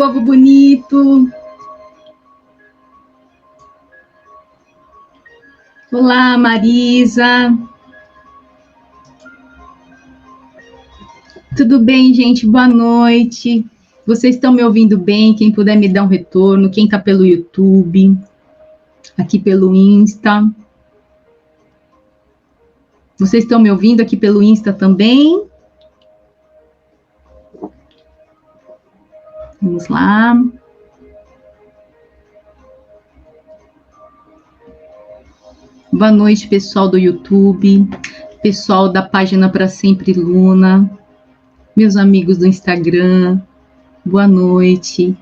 povo bonito! Olá, Marisa! Tudo bem, gente? Boa noite! Vocês estão me ouvindo bem? Quem puder me dar um retorno, quem está pelo YouTube, aqui pelo Insta. Vocês estão me ouvindo aqui pelo Insta também? Vamos lá. Boa noite, pessoal do YouTube, pessoal da página Pra Sempre Luna, meus amigos do Instagram, boa noite.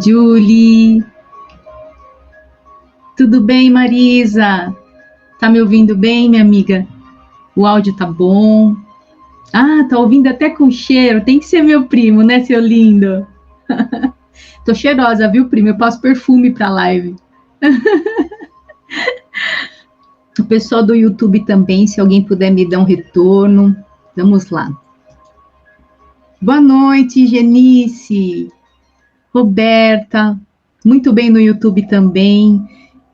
Julie, tudo bem, Marisa? Tá me ouvindo bem, minha amiga? O áudio tá bom? Ah, tá ouvindo até com cheiro, tem que ser meu primo, né, seu lindo? Tô cheirosa, viu, primo? Eu passo perfume pra live. O pessoal do YouTube também, se alguém puder me dar um retorno. Vamos lá. Boa noite, Genice. Roberta. Muito bem no YouTube também.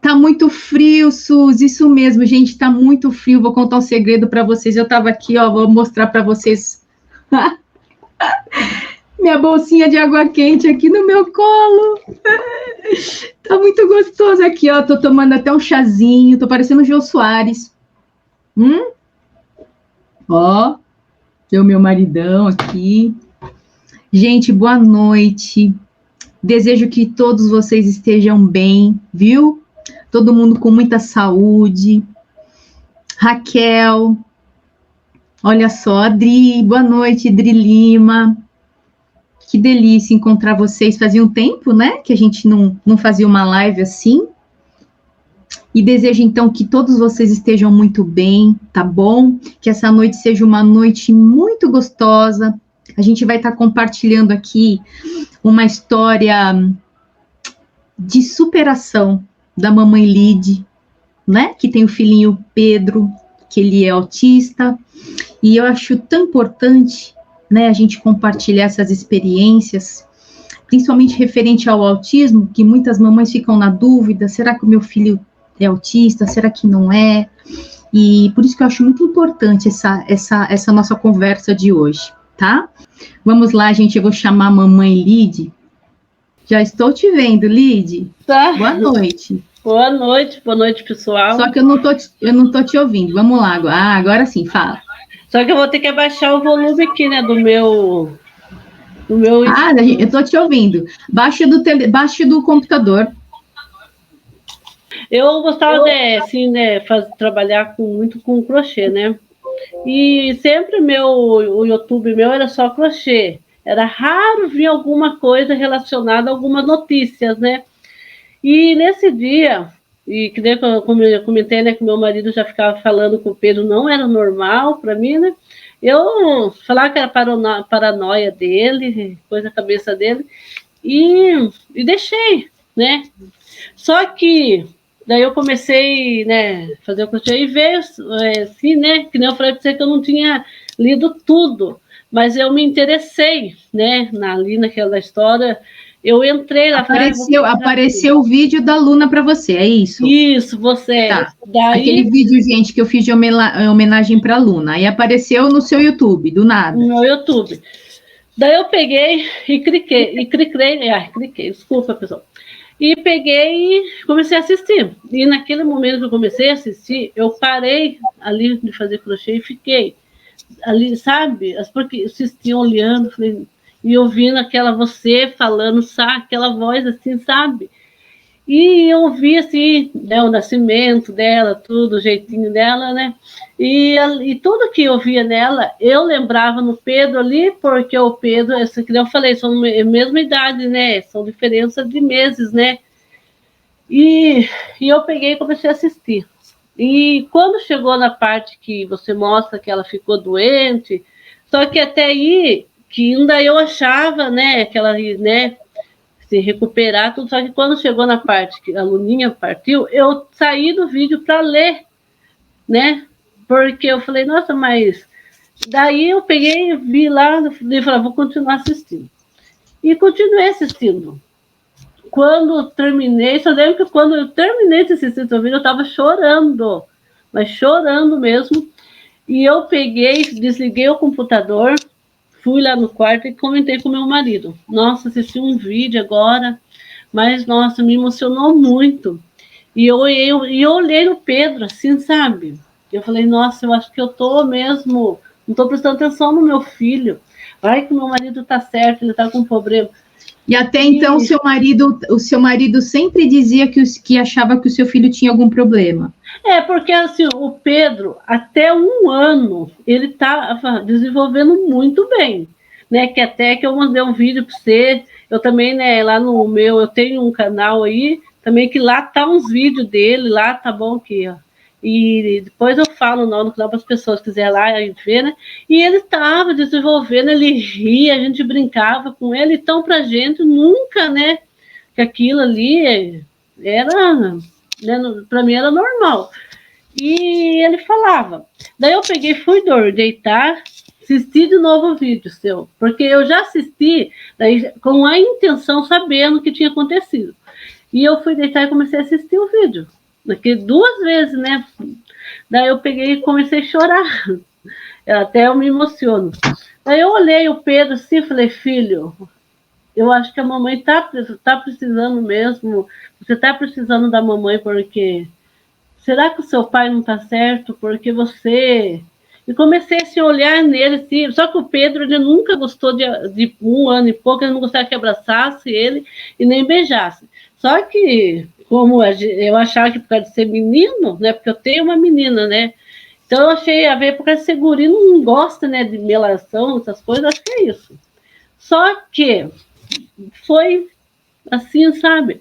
Tá muito frio, Suzy. Isso mesmo, gente, tá muito frio. Vou contar um segredo para vocês. Eu tava aqui, ó, vou mostrar para vocês. Minha bolsinha de água quente aqui no meu colo. Tá muito gostoso aqui, ó. Tô tomando até um chazinho. Tô parecendo o Jô Soares. Ó, tem o meu maridão aqui. Gente, boa noite. Desejo que todos vocês estejam bem, viu? Todo mundo com muita saúde. Raquel. Olha só, Adri. Boa noite, Adri Lima. Que delícia encontrar vocês. Fazia um tempo, né, que a gente não fazia uma live assim. E desejo, então, que todos vocês estejam muito bem, tá bom? Que essa noite seja uma noite muito gostosa. A gente vai estar compartilhando aqui uma história de superação da mamãe Lide, né? Que tem o filhinho Pedro, que ele é autista. E eu acho tão importante, né, a gente compartilhar essas experiências, principalmente referente ao autismo, que muitas mamães ficam na dúvida, será que o meu filho é autista, será que não é? E por isso que eu acho muito importante essa nossa conversa de hoje, tá? Vamos lá, gente, eu vou chamar a mamãe Lide. Já estou te vendo, Lide. Tá. Boa noite. Boa noite, pessoal. Só que eu não tô te ouvindo. Vamos lá, agora sim, fala. Só que eu vou ter que abaixar o volume aqui, né, do meu... Ah, eu tô te ouvindo. Baixa do computador. Eu gostava de, assim, né, trabalhar muito com crochê, né? E sempre o YouTube meu era só crochê. Era raro ver alguma coisa relacionada a algumas notícias, né? E nesse dia, e que nem como eu comentei, né, que meu marido já ficava falando com o Pedro, não era normal para mim, né? Eu falava que era paranoia dele, coisa da cabeça dele, e deixei, né? Só que daí eu comecei, né, fazer o crochê e veio assim, né, que nem eu falei para você que eu não tinha lido tudo, mas eu me interessei, né, ali naquela história. Eu entrei lá. Apareceu o vídeo da Luna para você, é isso? Isso, você. Tá. Daí... Aquele vídeo, gente, que eu fiz de homenagem para a Luna. Aí apareceu no seu YouTube, do nada. No meu YouTube. Daí eu peguei e cliquei, desculpa, pessoal. E peguei e comecei a assistir. E naquele momento que eu comecei a assistir, eu parei ali de fazer crochê e fiquei ali, sabe? Porque assistiam olhando, falei, e ouvindo você falando, sabe? Aquela voz assim, sabe? E eu vi assim, né, o nascimento dela, tudo, o jeitinho dela, né? E tudo que eu via nela, eu lembrava no Pedro ali, porque o Pedro, essa que eu falei, são a mesma idade, né? São diferença de meses, né? E eu peguei e comecei a assistir. E quando chegou na parte que você mostra que ela ficou doente, só que até aí, que ainda eu achava, né, que ela, né, se recuperar, tudo, só que quando chegou na parte que a Luninha partiu, eu saí do vídeo para ler, né, porque eu falei, nossa, mas Daí eu peguei, vi lá, e falei, vou continuar assistindo. E continuei assistindo. Quando eu terminei, só lembro que quando eu terminei de assistir esse vídeo, eu estava chorando, mas chorando mesmo. E eu peguei, desliguei o computador, fui lá no quarto e comentei com meu marido. Nossa, assisti um vídeo agora, mas, nossa, me emocionou muito. E eu olhei no Pedro, assim, sabe? Eu falei, nossa, eu acho que eu tô mesmo, não tô prestando atenção no meu filho. Vai que meu marido tá certo, ele tá com problema. E até então o seu marido sempre dizia que achava que o seu filho tinha algum problema. Porque assim, o Pedro, até 1 ano, ele tá desenvolvendo muito bem, né? Que até que eu mandei um vídeo para você, eu também, né, lá no meu, eu tenho um canal aí, também que lá tá uns vídeos dele, lá tá bom que, ó. E depois eu falo no canal para as pessoas que quiserem lá ver, né? E ele estava desenvolvendo, ele ria, a gente brincava com ele, então pra gente nunca, né, que aquilo ali era, né, para mim era normal. E ele falava. Daí eu peguei, fui deitar, assisti de novo o vídeo seu, porque eu já assisti daí, com a intenção, sabendo o que tinha acontecido. E eu fui deitar e comecei a assistir o vídeo. Daqui 2 vezes, né? Daí eu peguei e comecei a chorar. Até eu me emociono. Daí eu olhei o Pedro assim e falei, filho, eu acho que a mamãe tá precisando mesmo. Você tá precisando da mamãe porque... Será que o seu pai não tá certo? Porque você... E comecei assim, a olhar nele, assim, só que o Pedro, ele nunca gostou de 1 ano e pouco, ele não gostava que abraçasse ele e nem beijasse. Só que, como eu achava que por causa de ser menino, né, porque eu tenho uma menina, né, então eu achei a ver por causa de ser guri, não gosta, né, de melação, essas coisas, acho que é isso. Só que foi assim, sabe?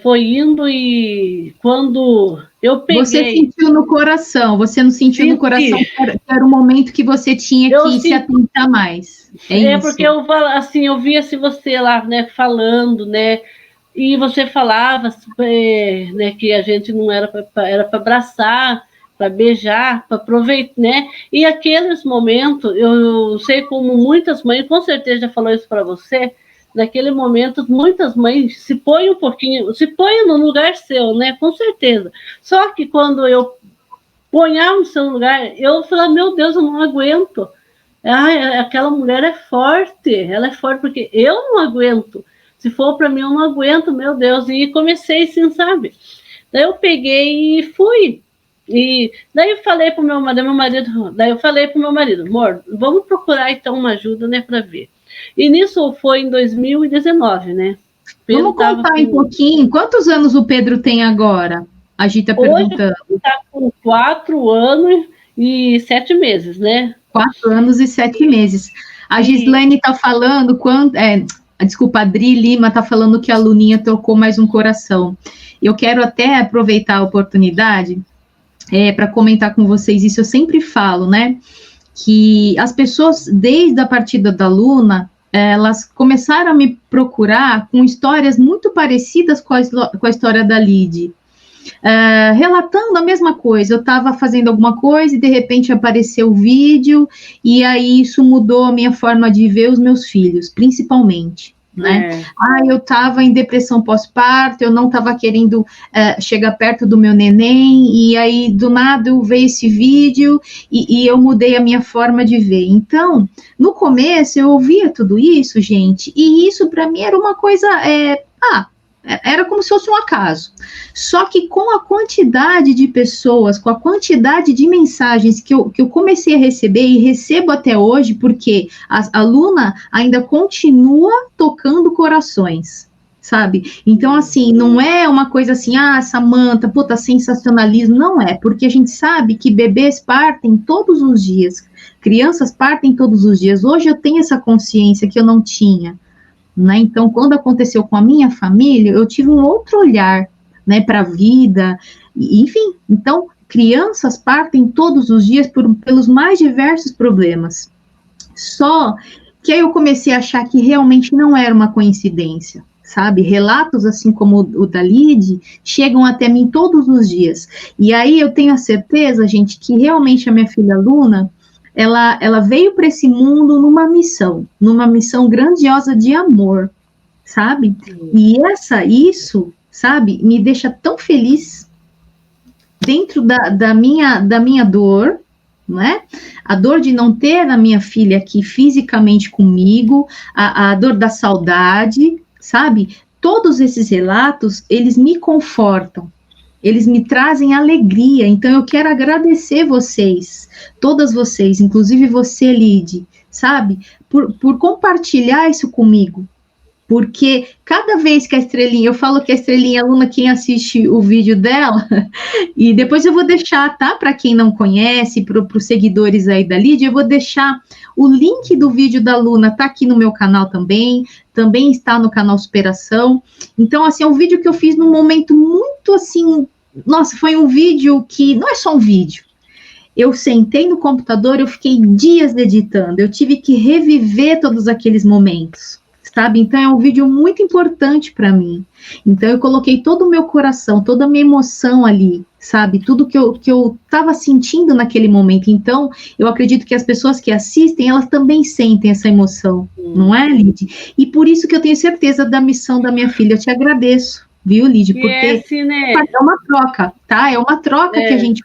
Foi indo e quando eu peguei... Você sentiu no coração, você não sentiu no coração que era o momento que você tinha que se atentar mais. Isso. Porque eu assim, eu via se você lá, né, falando, né, e você falava, né, que a gente não era para abraçar, para beijar, para aproveitar, né? E aqueles momentos, eu sei como muitas mães, com certeza já falou isso para você, naquele momento, muitas mães se põem um pouquinho, se põem no lugar seu, né? Com certeza. Só que quando eu ponhar no seu lugar, eu falo, meu Deus, eu não aguento. Aquela mulher é forte, ela é forte, porque eu não aguento. Se for para mim, eu não aguento, meu Deus. E comecei assim, sabe? Daí eu peguei e fui. E daí eu falei pro meu marido, amor, vamos procurar então uma ajuda, né, para ver. E nisso foi em 2019, né? Vamos contar um pouquinho. Quantos anos o Pedro tem agora? A Gi está perguntando. Ele está com 4 anos e 7 meses, né? 4 anos e 7 meses. A Gislaine está falando, desculpa, a Dri Lima está falando que a Luninha trocou mais um coração. Eu quero até aproveitar a oportunidade para comentar com vocês isso. Eu sempre falo, né? Que as pessoas, desde a partida da Luna, elas começaram a me procurar com histórias muito parecidas com a história da Lid. Relatando a mesma coisa, eu estava fazendo alguma coisa e de repente apareceu o vídeo, e aí isso mudou a minha forma de ver os meus filhos, principalmente, né? Eu estava em depressão pós-parto, eu não estava querendo chegar perto do meu neném, e aí do nada eu vi esse vídeo e eu mudei a minha forma de ver. Então, no começo eu ouvia tudo isso, gente, e isso para mim era uma coisa, era como se fosse um acaso. Só que com a quantidade de pessoas, com a quantidade de mensagens que eu comecei a receber e recebo até hoje, porque a Luna ainda continua tocando corações, sabe? Então, assim, não é uma coisa assim, Samanta, puta, sensacionalismo. Não é, porque a gente sabe que bebês partem todos os dias, crianças partem todos os dias. Hoje eu tenho essa consciência que eu não tinha. Né? Então, quando aconteceu com a minha família, eu tive um outro olhar, né, para a vida, enfim. Então, crianças partem todos os dias pelos mais diversos problemas. Só que aí eu comecei a achar que realmente não era uma coincidência, sabe? Relatos assim como o da Lid chegam até mim todos os dias. E aí eu tenho a certeza, gente, que realmente a minha filha Luna, ela veio para esse mundo numa missão grandiosa de amor, sabe? E isso, sabe, me deixa tão feliz dentro da minha dor, não é? A dor de não ter a minha filha aqui fisicamente comigo, a dor da saudade, sabe? Todos esses relatos, eles me confortam, eles me trazem alegria. Então eu quero agradecer vocês, todas vocês, inclusive você, Lide, sabe? Por compartilhar isso comigo. Porque cada vez que a Estrelinha, eu falo que a Estrelinha é aluna, quem assiste o vídeo dela, e depois eu vou deixar, tá? Para quem não conhece, para os seguidores aí da Lídia, eu vou deixar o link do vídeo da Luna, tá aqui no meu canal também está no canal Superação. Então, assim, é um vídeo que eu fiz num momento muito, assim, nossa, foi um vídeo que, não é só um vídeo, eu sentei no computador, eu fiquei dias editando, eu tive que reviver todos aqueles momentos, sabe? Então, é um vídeo muito importante para mim. Então, eu coloquei todo o meu coração, toda a minha emoção ali, sabe? Tudo que eu estava sentindo naquele momento. Então, eu acredito que as pessoas que assistem, elas também sentem essa emoção, não é, Lide? E por isso que eu tenho certeza da missão da minha filha. Eu te agradeço, viu, Lide? Porque assim, né? É uma troca, tá? É uma troca que a gente...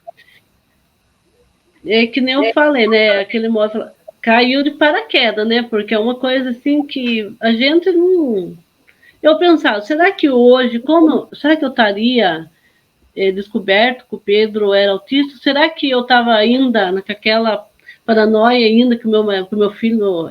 É que nem eu falei, né? Aquele moço caiu de paraquedas, né? Porque é uma coisa assim que a gente não... Eu pensava, será que hoje, será que eu estaria descoberto que o Pedro era autista? Será que eu estava ainda naquela paranoia ainda que o meu filho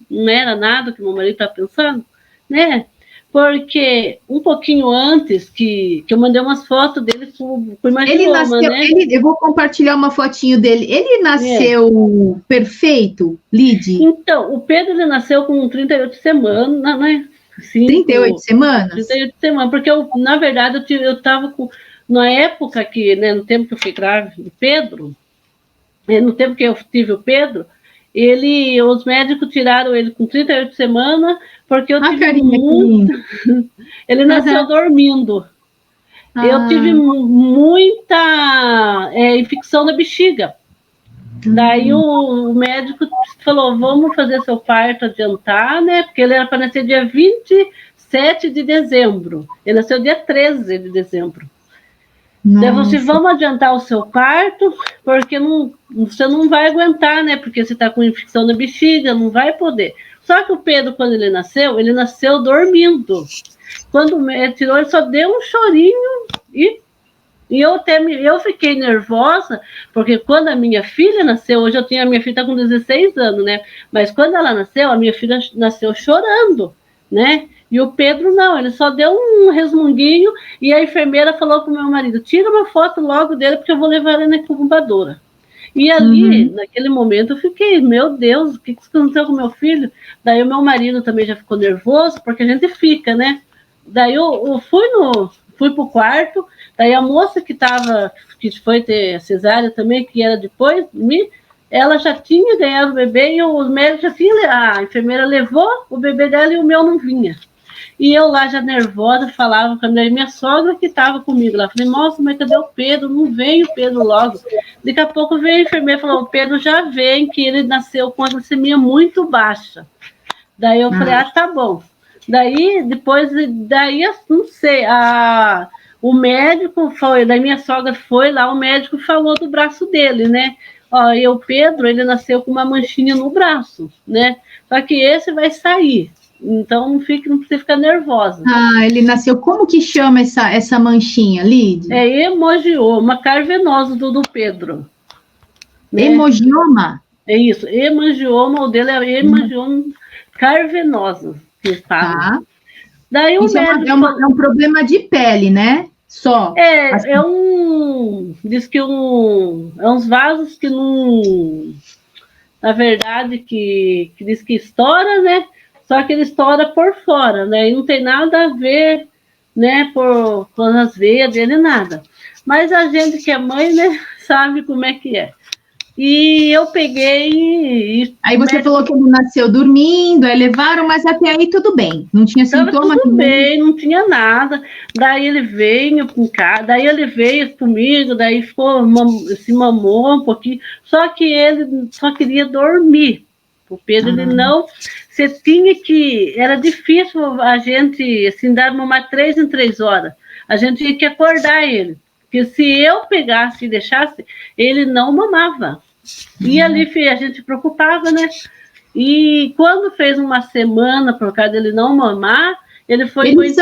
não era nada que meu marido estava pensando? Né? Porque um pouquinho antes que eu mandei umas fotos dele com imagioma, ele nasceu, né? Eu vou compartilhar uma fotinho dele. Ele nasceu perfeito, Lide? Então, o Pedro ele nasceu com 38 semanas, né? 38 semanas? 38 semanas, porque na verdade eu estava com... Na época que, né, no tempo que eu fui grávida do Pedro, no tempo que eu tive o Pedro, os médicos tiraram ele com 38 semanas, porque eu tive muito... Ele nasceu dormindo. Eu tive muita infecção na bexiga. Daí o médico falou, vamos fazer seu parto adiantar, né? Porque ele era para nascer dia 27 de dezembro. Ele nasceu dia 13 de dezembro. Daí você, vamos adiantar o seu parto, porque você não vai aguentar, né? Porque você está com infecção na bexiga, não vai poder. Só que o Pedro, quando ele nasceu dormindo. Quando ele tirou, ele só deu um chorinho e eu fiquei nervosa, porque quando a minha filha nasceu, hoje a minha filha está com 16 anos, né? Mas quando ela nasceu, a minha filha nasceu chorando, né? E o Pedro não, ele só deu um resmunguinho e a enfermeira falou para o meu marido, tira uma foto logo dele, porque eu vou levar ele na incubadora. E ali, naquele momento, eu fiquei, meu Deus, o que aconteceu com meu filho? Daí o meu marido também já ficou nervoso, porque a gente fica, né? Daí eu fui pro quarto, daí a moça que foi ter cesárea também, que era depois de mim, ela já tinha ganhado o bebê e os médicos já tinham, a enfermeira levou o bebê dela e o meu não vinha. E eu lá já nervosa, falava com a minha sogra que estava comigo lá. Falei, nossa, mas cadê o Pedro? Não vem o Pedro logo. Daqui a pouco veio a enfermeira e falou, o Pedro já vem, que ele nasceu com a glicemia muito baixa. Daí eu falei, tá bom. Daí, não sei, o médico foi, daí minha sogra foi lá, o médico falou do braço dele, né? Ó, e o Pedro, ele nasceu com uma manchinha no braço, né? Só que esse vai sair. Então não precisa ficar nervosa. Ele nasceu. Como que chama essa manchinha, Lide? É hemangioma cavernoso do Pedro. Né? Hemangioma? É isso, hemangioma, o dele é hemangioma cavernoso, que fala. Tá. Daí o médico é um problema de pele, né? Só. Assim. Diz que é uns vasos que não, na verdade, que diz que estoura, né? Só que ele estoura por fora, né? E não tem nada a ver, né? Com as veias dele, nada. Mas a gente que é mãe, né? Sabe como é que é. E eu peguei. Aí você falou que ele nasceu dormindo, aí levaram, mas até aí tudo bem. Não tinha sintoma? Tudo bem, não tinha nada. Daí ele veio com casa, daí ele veio comigo, daí ficou, se mamou um pouquinho. Só que ele só queria dormir. O Pedro, ele não. Você tinha que. Era difícil a gente, assim, dar mamar 3 em 3 horas. A gente tinha que acordar ele. Porque se eu pegasse e deixasse, ele não mamava. E ali a gente preocupava, né? E quando fez uma semana, por causa dele não mamar, ele foi eles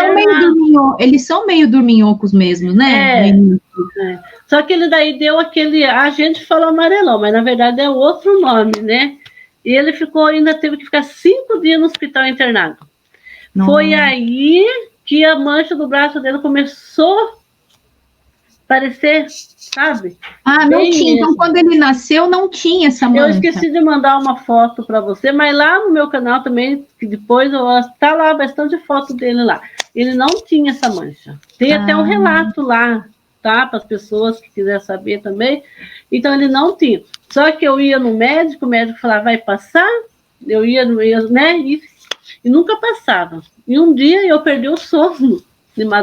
são meio dorminhocos mesmo, né? É. Só que ele daí deu aquele... A gente falou amarelão, mas na verdade é outro nome, né? E ele ainda teve que ficar 5 dias no hospital internado. Nossa. Foi aí que a mancha do braço dele começou parecer, sabe? Não bem tinha. Mesmo. Então, quando ele nasceu, não tinha essa mancha. Eu esqueci de mandar uma foto para você, mas lá no meu canal também, que depois tá lá bastante foto dele lá. Ele não tinha essa mancha. Tem até um relato lá, tá? Para as pessoas que quiserem saber também. Então, ele não tinha. Só que eu ia no médico, o médico falava, vai passar? Eu ia, né? E nunca passava. E um dia eu perdi o sono,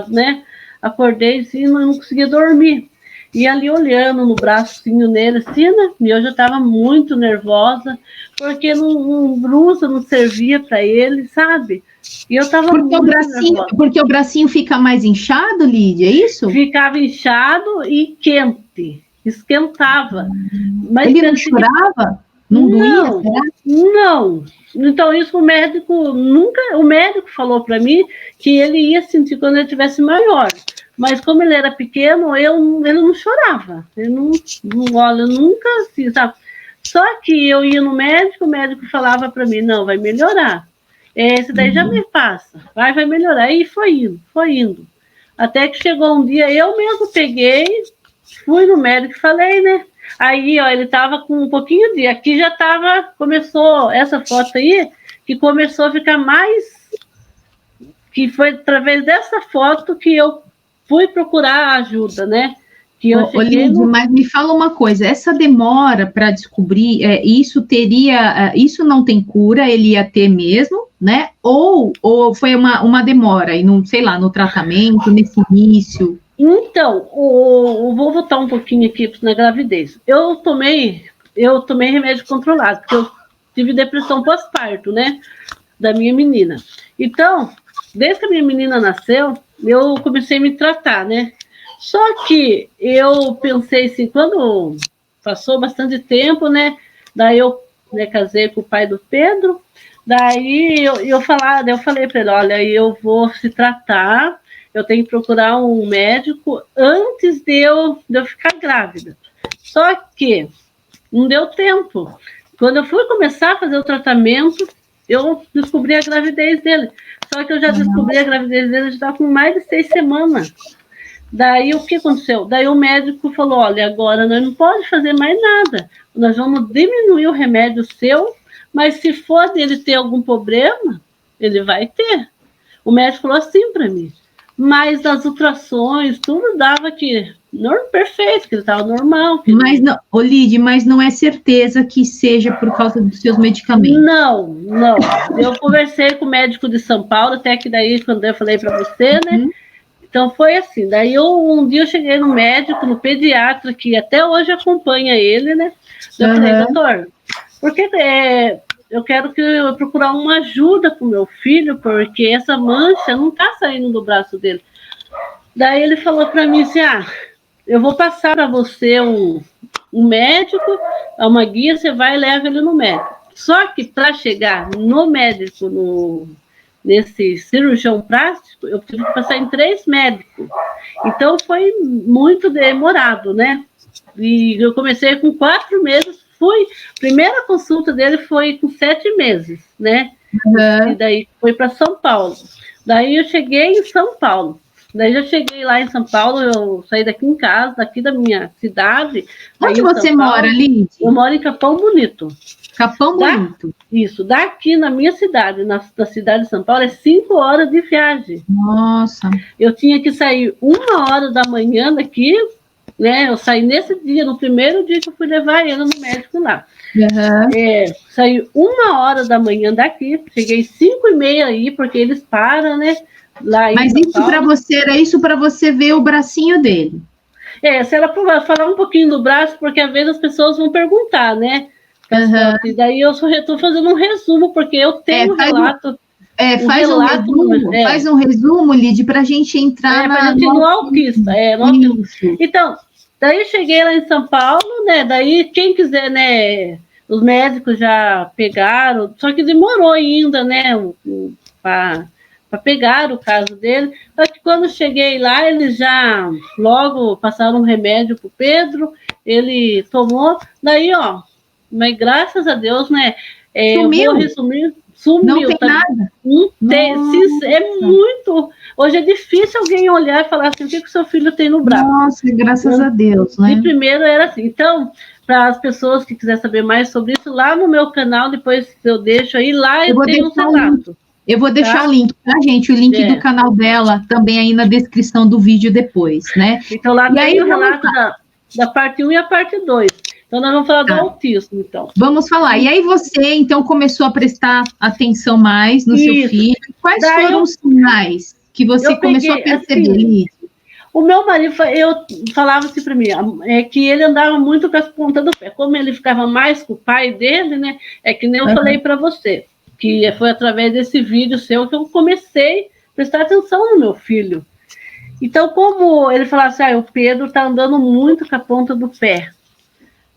né? Acordei assim, não conseguia dormir. E ali olhando no bracinho nele, assim, né? E eu já estava muito nervosa, porque não brusa não servia para ele, sabe? E eu estava muito nervosa. Porque o bracinho fica mais inchado, Lídia, é isso? Ficava inchado e quente, esquentava. Mas ele não chorava? Não doía? Não. Então, isso o médico falou para mim que ele ia sentir quando ele tivesse maior. Mas como ele era pequeno, ele não chorava. Ele olha, nunca assim, sabe? Só que eu ia no médico, o médico falava para mim, não, vai melhorar. Esse daí já me passa, vai melhorar. E foi indo. Até que chegou um dia, eu mesmo peguei, fui no médico e falei, né? Aí, ó, ele tava com um pouquinho de... Aqui já começou essa foto aí, que começou a ficar mais... Que foi através dessa foto que eu fui procurar ajuda, né? Que eu Lídia, mas me fala uma coisa, essa demora para descobrir, isso não tem cura, ele ia ter mesmo, né? Ou foi uma demora, e não, sei lá, no tratamento, nesse início... Então, vou voltar um pouquinho aqui na gravidez. Eu tomei remédio controlado, porque eu tive depressão pós-parto, né? Da minha menina. Então, desde que a minha menina nasceu, eu comecei a me tratar, né? Só que eu pensei assim, quando passou bastante tempo, né? Daí eu casei com o pai do Pedro, daí eu falei para ele, olha, eu vou se tratar, eu tenho que procurar um médico antes de eu ficar grávida. Só que não deu tempo. Quando eu fui começar a fazer o tratamento, eu descobri a gravidez dele. Só que eu já descobri a gravidez dele, já estava com mais de 6 semanas. Daí o que aconteceu? Daí o médico falou, olha, agora nós não podemos fazer mais nada. Nós vamos diminuir o remédio seu, mas se for dele ter algum problema, ele vai ter. O médico falou assim para mim. Mas as ultrações, tudo dava que perfeito, que ele estava normal. Mas não, Lídia, mas não é certeza que seja por causa dos seus medicamentos. Não. Eu conversei com o médico de São Paulo, até que daí, quando eu falei para você, né? Então foi assim. Daí um dia eu cheguei no médico, no pediatra, que até hoje acompanha ele, né? Eu falei, doutor, por que eu quero procurar uma ajuda para o meu filho, porque essa mancha não está saindo do braço dele. Daí ele falou para mim assim, eu vou passar para você um médico, uma guia, você vai e leva ele no médico. Só que para chegar no médico, nesse cirurgião plástico, eu tive que passar em 3 médicos. Então foi muito demorado, né? E eu comecei com 4 meses, primeira consulta dele foi com 7 meses, né? E daí foi para São Paulo. Daí eu cheguei em São Paulo. Daí já cheguei lá em São Paulo, eu saí daqui em casa, daqui da minha cidade. Onde você mora, Lídia? Eu moro em Capão Bonito. Capão Bonito? Isso, daqui na minha cidade, na cidade de São Paulo, é 5 horas de viagem. Nossa. Eu tinha que sair 1 hora da manhã daqui né? Eu saí nesse dia, no primeiro dia que eu fui levar ele no médico lá. Saí 1h da manhã daqui, cheguei 5h30 aí, porque eles param, né? Lá Mas isso para você, era isso para você ver o bracinho dele? Se ela falar um pouquinho do braço, porque às vezes as pessoas vão perguntar, né? E daí eu estou fazendo um resumo, porque eu tenho um relato. Faz um resumo, Lid, para a gente entrar no autista. Então, daí eu cheguei lá em São Paulo, né? Daí, quem quiser, né? Os médicos já pegaram, só que demorou ainda, né? Para pegar o caso dele. Só que quando eu cheguei lá, eles já logo passaram um remédio para o Pedro, ele tomou, daí, ó, mas graças a Deus, né? Eu vou resumir. Sumiu, não tem nada. Não tem, muito. Hoje é difícil alguém olhar e falar assim: o que o seu filho tem no braço? Nossa, graças a Deus, né? E primeiro era assim. Então, para as pessoas que quiserem saber mais sobre isso, lá no meu canal, depois eu deixo aí, lá eu tenho um relato. Eu vou deixar o link, tá, gente? O link do canal dela também aí na descrição do vídeo depois, né? Então, lá tem o relato da parte 1 e a parte 2. Então, nós vamos falar do autismo, então. Vamos falar. E aí você, então, começou a prestar atenção mais no seu filho. Quais foram os sinais que você começou a perceber, Lid? O meu marido, eu falava assim para mim, que ele andava muito com as pontas do pé. Como ele ficava mais com o pai dele, né? É que nem eu falei para você, que foi através desse vídeo seu que eu comecei a prestar atenção no meu filho. Então, como ele falava assim, o Pedro está andando muito com a ponta do pé.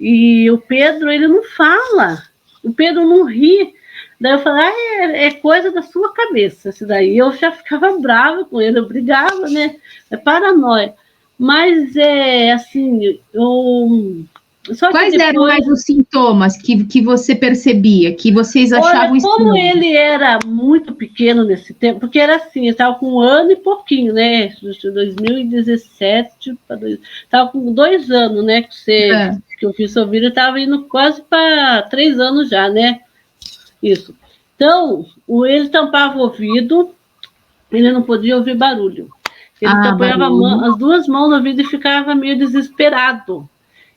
E o Pedro, ele não fala. O Pedro não ri. Daí eu falei, é coisa da sua cabeça. Isso daí eu já ficava brava com ele, eu brigava, né? É paranoia. Mas assim, Quais eram mais os sintomas que você percebia, que vocês achavam estranho? Como ele era muito pequeno nesse tempo, porque era assim, ele estava com 1 ano e pouquinho, né? 2017, estava com 2 anos, né? Que eu fiz seu vídeo, estava indo quase para 3 anos já, né? Isso. Então, ele tampava o ouvido, ele não podia ouvir barulho. Ele tampava as 2 mãos no ouvido e ficava meio desesperado.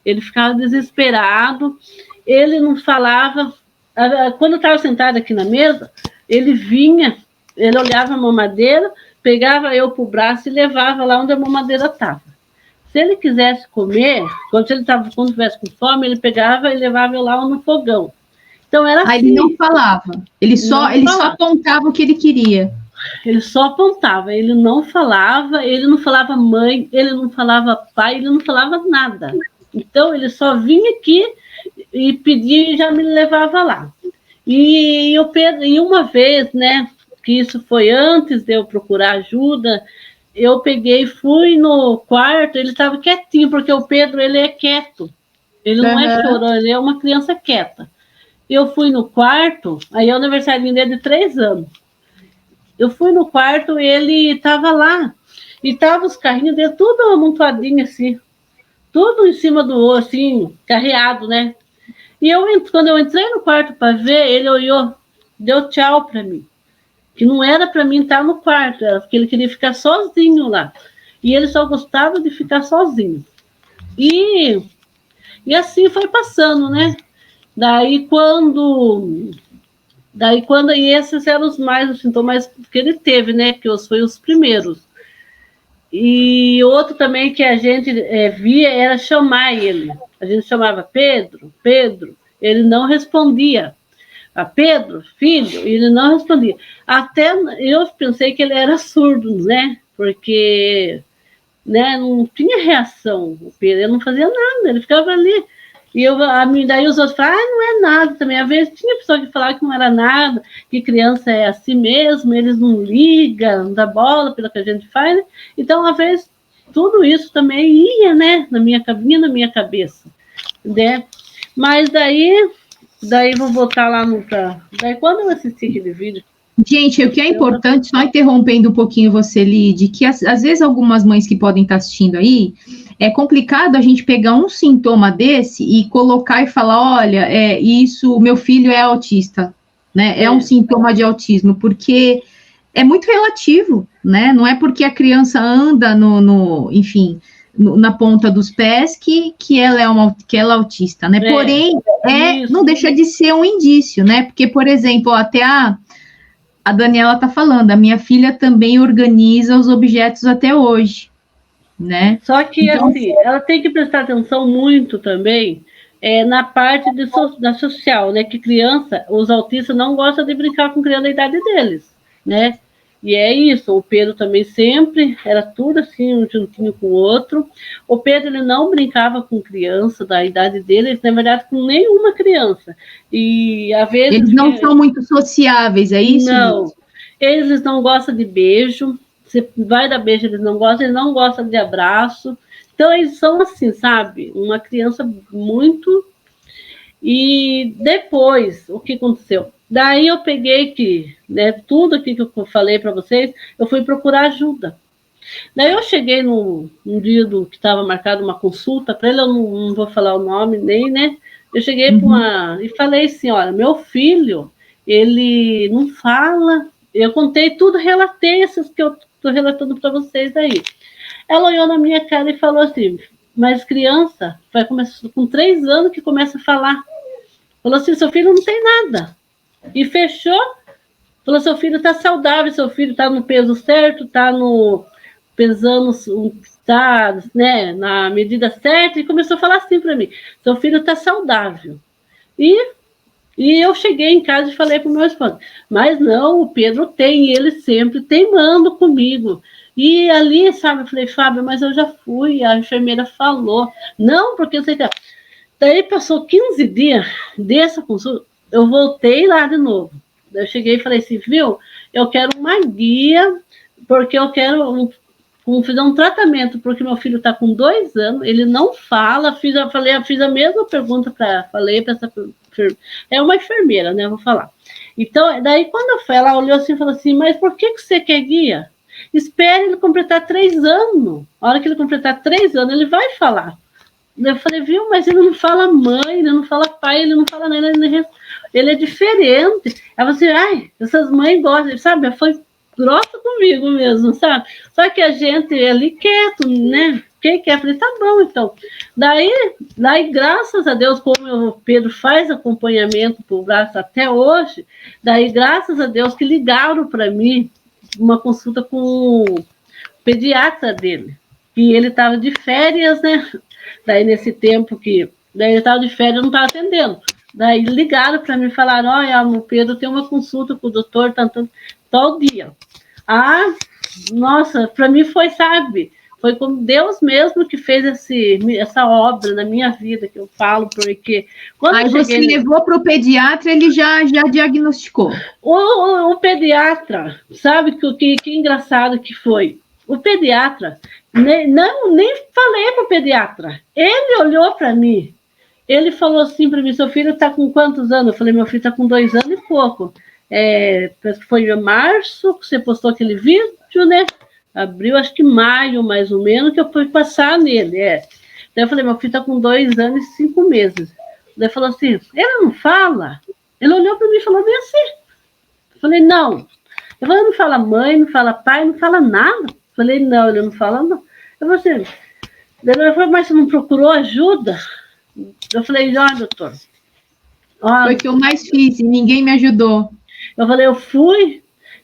Ele ficava desesperado, ele não falava. Quando eu estava sentada aqui na mesa, ele vinha, ele olhava a mamadeira, pegava eu para o braço e levava lá onde a mamadeira estava. Se ele quisesse comer, quando estivesse com fome, ele pegava e levava eu lá no fogão. Então era assim. Ele não falava, ele só apontava o que ele queria. Ele só apontava, ele não falava mãe, ele não falava pai, ele não falava nada. Então, ele só vinha aqui e pedia e já me levava lá. E uma vez, né, que isso foi antes de eu procurar ajuda, eu peguei, fui no quarto, ele estava quietinho, porque o Pedro, ele é quieto. Ele não é chorão, ele é uma criança quieta. Eu fui no quarto, aí é o aniversário dele de 3 anos. Eu fui no quarto e ele estava lá. E estavam os carrinhos dele, tudo amontoadinho assim. Tudo em cima do osso, assim, carreado, né? E quando eu entrei no quarto para ver, ele olhou, deu tchau para mim. Que não era para mim estar no quarto, era porque ele queria ficar sozinho lá. E ele só gostava de ficar sozinho. E assim foi passando, né? Daí quando esses eram os sintomas que ele teve, né? Que foi os primeiros. E outro também que a gente via era chamar ele. A gente chamava Pedro, Pedro, ele não respondia. Pedro, filho, ele não respondia. Até eu pensei que ele era surdo, né? Porque não tinha reação. O Pedro, ele não fazia nada, ele ficava ali. E daí os outros falavam, não é nada também. Às vezes tinha pessoa que falava que não era nada, que criança é assim mesmo, eles não ligam, não dá bola pelo que a gente faz, né? Então, às vezes, tudo isso também ia, né, na minha cabeça, né? Mas daí vou voltar lá daí quando eu assisti aquele vídeo. Gente, o que é importante, só interrompendo um pouquinho você, Lid, que às vezes algumas mães que podem estar assistindo aí, é complicado a gente pegar um sintoma desse e colocar e falar, olha, isso, meu filho é autista, né? É um sintoma de autismo, porque é muito relativo, né? Não é porque a criança anda enfim, na ponta dos pés que ela é autista, né? Porém, não deixa de ser um indício, né? Porque, por exemplo, até a Daniela está falando, a minha filha também organiza os objetos até hoje, né? Só que, então, assim, ela tem que prestar atenção muito também na parte da social, né? Que criança, os autistas não gostam de brincar com criança da idade deles, né? E é isso, o Pedro também sempre era tudo assim, um juntinho com o outro. O Pedro, ele não brincava com criança da idade dele, na verdade, com nenhuma criança. E, às vezes... Eles não são muito sociáveis, é isso? Não, eles não gostam de beijo. Você vai dar beijo, eles não gostam de abraço. Então, eles são assim, sabe? Uma criança muito... E depois, o que aconteceu? Daí eu peguei tudo aqui que eu falei para vocês, eu fui procurar ajuda. Daí eu cheguei num dia que estava marcado uma consulta para ele, eu não vou falar o nome nem, né? Eu cheguei e falei assim, olha, meu filho, ele não fala. Eu contei tudo, relatei essas que eu estou relatando para vocês aí. Ela olhou na minha cara e falou assim, mas criança vai começar com 3 anos que começa a falar. Falou assim, seu filho não tem nada. E fechou. Falou, seu filho está saudável, seu filho está no peso certo, está pesando, está, né, na medida certa. E começou a falar assim para mim, seu filho está saudável. E eu cheguei em casa e falei para o meu esposo, mas não, o Pedro tem, ele sempre teimando comigo. E ali, sabe, eu falei, Fábio, mas eu já fui, a enfermeira falou. Não, porque você... Daí passou 15 dias dessa consulta, eu voltei lá de novo. Eu cheguei e falei assim, viu, eu quero uma guia, porque eu quero fazer um tratamento, porque meu filho está com 2 anos, ele não fala, fiz a mesma pergunta para essa é uma enfermeira, né, vou falar. Então, daí quando eu fui, ela olhou assim e falou assim, mas por que você quer guia? Espere ele completar 3 anos. A hora que ele completar 3 anos, ele vai falar. Eu falei, viu, mas ele não fala mãe, ele não fala pai, ele não fala nada, ele é diferente. Ela falou assim, ai, essas mães gostam, sabe? Foi grossa comigo mesmo, sabe? Só que a gente ali quieto, né? Quem quer? Eu falei, tá bom, então. Daí, graças a Deus, como o Pedro faz acompanhamento por braço até hoje, daí, graças a Deus, que ligaram para mim uma consulta com o pediatra dele. E ele estava de férias, né? Daí, nesse tempo daí ele estava de férias, eu não estava atendendo. Daí ligaram para mim e falaram, olha, o Pedro tem uma consulta com o doutor tal dia. Ah, nossa, para mim foi, sabe, foi como Deus mesmo que fez essa obra na minha vida, que eu falo, porque... Aí você levou para o pediatra, ele já diagnosticou. O pediatra, sabe que engraçado que foi? O pediatra, nem falei para o pediatra, ele olhou para mim, ele falou assim para mim, seu filho está com quantos anos? Eu falei, meu filho está com 2 anos e pouco. Parece que foi em março que você postou aquele vídeo, né? Abril, acho que maio, mais ou menos, que eu fui passar nele, Daí eu falei, meu filho está com 2 anos e 5 meses. Daí falou assim, ele não fala? Ele olhou para mim e falou bem assim. Eu falei, não. Eu falei, não fala mãe, não fala pai, não fala nada. Eu falei, não, ele não fala não. Eu falei assim, ele falou, mas você não procurou ajuda? Eu falei, olha, doutor. Foi o que eu mais fiz e ninguém me ajudou. Eu falei,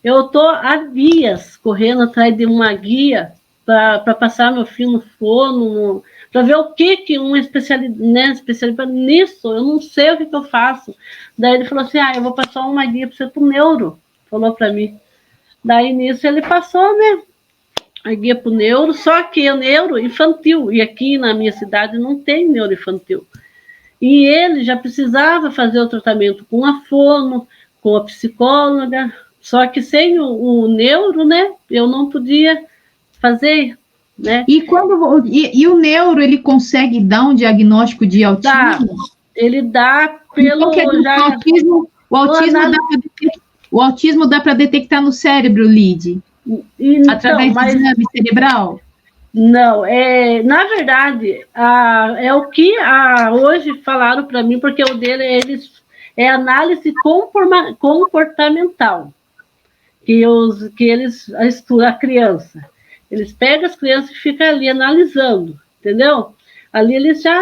eu tô há dias correndo atrás de uma guia para passar meu filho no forno, para ver o que um especialista nisso, eu não sei o que eu faço. Daí ele falou assim, eu vou passar uma guia para você pro neuro, falou para mim. Daí nisso ele passou, né, a guia pro neuro, só que é neuro infantil, e aqui na minha cidade não tem neuro infantil. E ele já precisava fazer o tratamento com a fono, com a psicóloga, só que sem o neuro, né, eu não podia fazer, né? E o neuro, ele consegue dar um diagnóstico de autismo? Ele dá pelo... Então, o autismo dá para detectar no cérebro, Lide? Através do exame cerebral? Não, na verdade, é o que hoje falaram para mim, porque o dele é análise comportamental, que eles estudam a criança. Eles pegam as crianças e ficam ali analisando, entendeu? Ali eles já,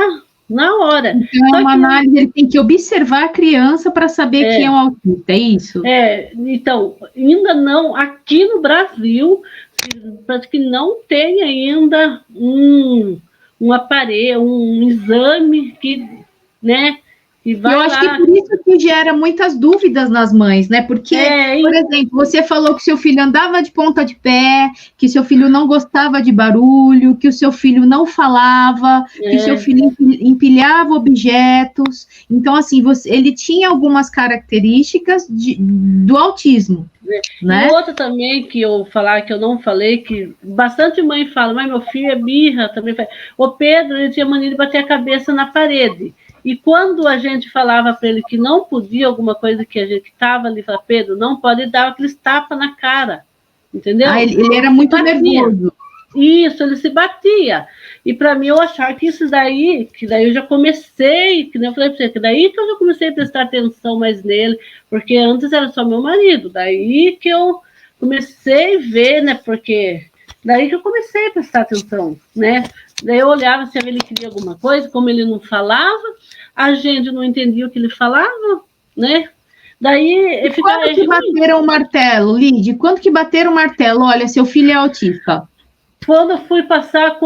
na hora. Então, é uma análise, ele tem que observar a criança para saber quem é o autista, é isso? Então, ainda não, aqui no Brasil, para que não tem ainda um aparelho, um exame que, né, que vai eu acho lá. que por isso que gera muitas dúvidas nas mães, né? Porque, por exemplo, você falou que seu filho andava de ponta de pé, que seu filho não gostava de barulho, que o seu filho não falava, que o seu filho empilhava objetos. Então, assim, ele tinha algumas características do autismo. Né? E outra também que eu não falei, que bastante mãe fala, mas meu filho é birra também. O Pedro, ele tinha mania de bater a cabeça na parede. E quando a gente falava para ele que não podia, alguma coisa que a gente estava ali, falava, Pedro, não pode dar aqueles tapas na cara, entendeu? Ele era muito nervoso. Isso, ele se batia. E para mim, eu achava que isso daí, que daí eu já comecei, que nem eu falei para você, que daí que eu já comecei a prestar atenção mais nele, porque antes era só meu marido, daí que eu comecei a ver, né, porque daí que eu comecei a prestar atenção, né, daí eu olhava se ele queria alguma coisa, como ele não falava, a gente não entendia o que ele falava, né, daí... Quando que bateram o martelo, Lid? Quando que bateram o martelo? Olha, seu filho é autista. Quando eu fui passar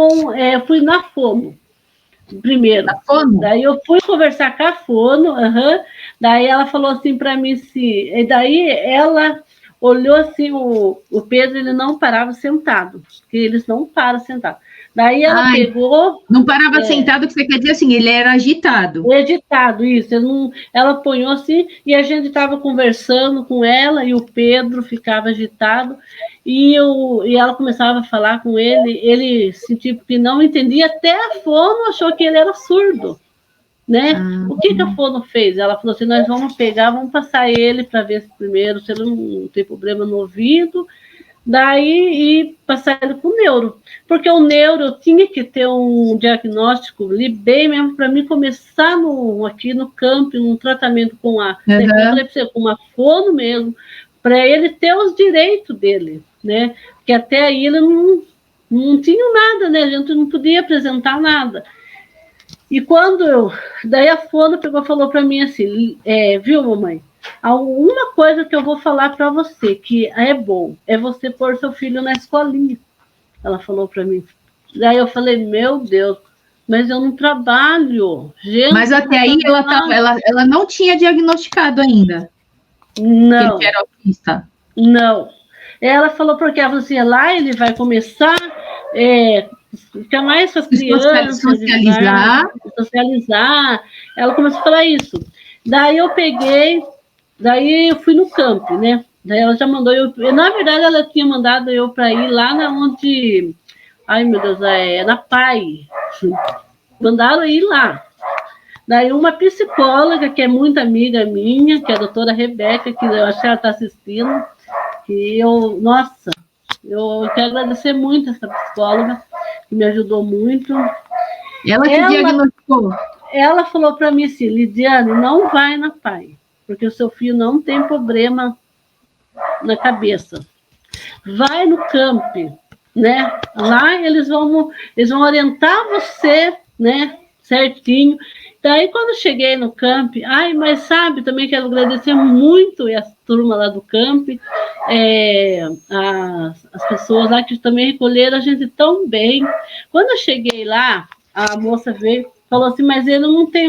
fui na Fono, primeiro. Na Fono? Daí eu fui conversar com a Fono, daí ela falou assim para mim, e daí ela olhou assim, o Pedro, ele não parava sentado, porque eles não param sentado. Daí ela pegou... Não parava sentado, que você quer dizer assim, ele era agitado. Agitado, isso. Ela apanhou assim, e a gente estava conversando com ela, e o Pedro ficava agitado, e ela começava a falar com ele sentia que não entendia, até a Fono achou que ele era surdo, né? O que a Fono fez? Ela falou assim, nós vamos passar ele para ver primeiro se ele não tem problema no ouvido, daí e passar ele com o neuro, porque o neuro tinha que ter um diagnóstico ali bem mesmo para mim começar aqui no campo, um tratamento com com uma Fono mesmo, para ele ter os direitos dele, né? Porque até aí ele não tinha nada, né? A gente não podia apresentar nada. E daí a Fono pegou e falou para mim assim, viu, mamãe? Alguma coisa que eu vou falar para você que é bom, é você pôr seu filho na escolinha. Ela falou para mim. Daí eu falei, meu Deus, mas eu não trabalho. Gente, mas até aí ela não tinha diagnosticado ainda. Não. Que ele era autista. Não. Ela falou porque ela falou assim, lá ele vai começar ficar mais com as crianças. Socializar. Ela começou a falar isso. Daí eu fui no campo, né? Daí ela já mandou na verdade, ela tinha mandado eu para ir lá onde... Ai, meu Deus, na PAI. Mandaram ir lá. Daí uma psicóloga, que é muito amiga minha, que é a doutora Rebeca, que eu acho que ela está assistindo, que eu quero agradecer muito essa psicóloga, que me ajudou muito. Ela te diagnosticou? Ela falou para mim assim, Lidiane, não vai na PAI, porque o seu filho não tem problema na cabeça. Vai no camp, né? Lá eles vão orientar você, né? Certinho. Daí, quando eu cheguei no camp, mas sabe, também quero agradecer muito a turma lá do camp, as pessoas lá que também recolheram a gente tão bem. Quando eu cheguei lá, a moça veio, falou assim, mas ele não tem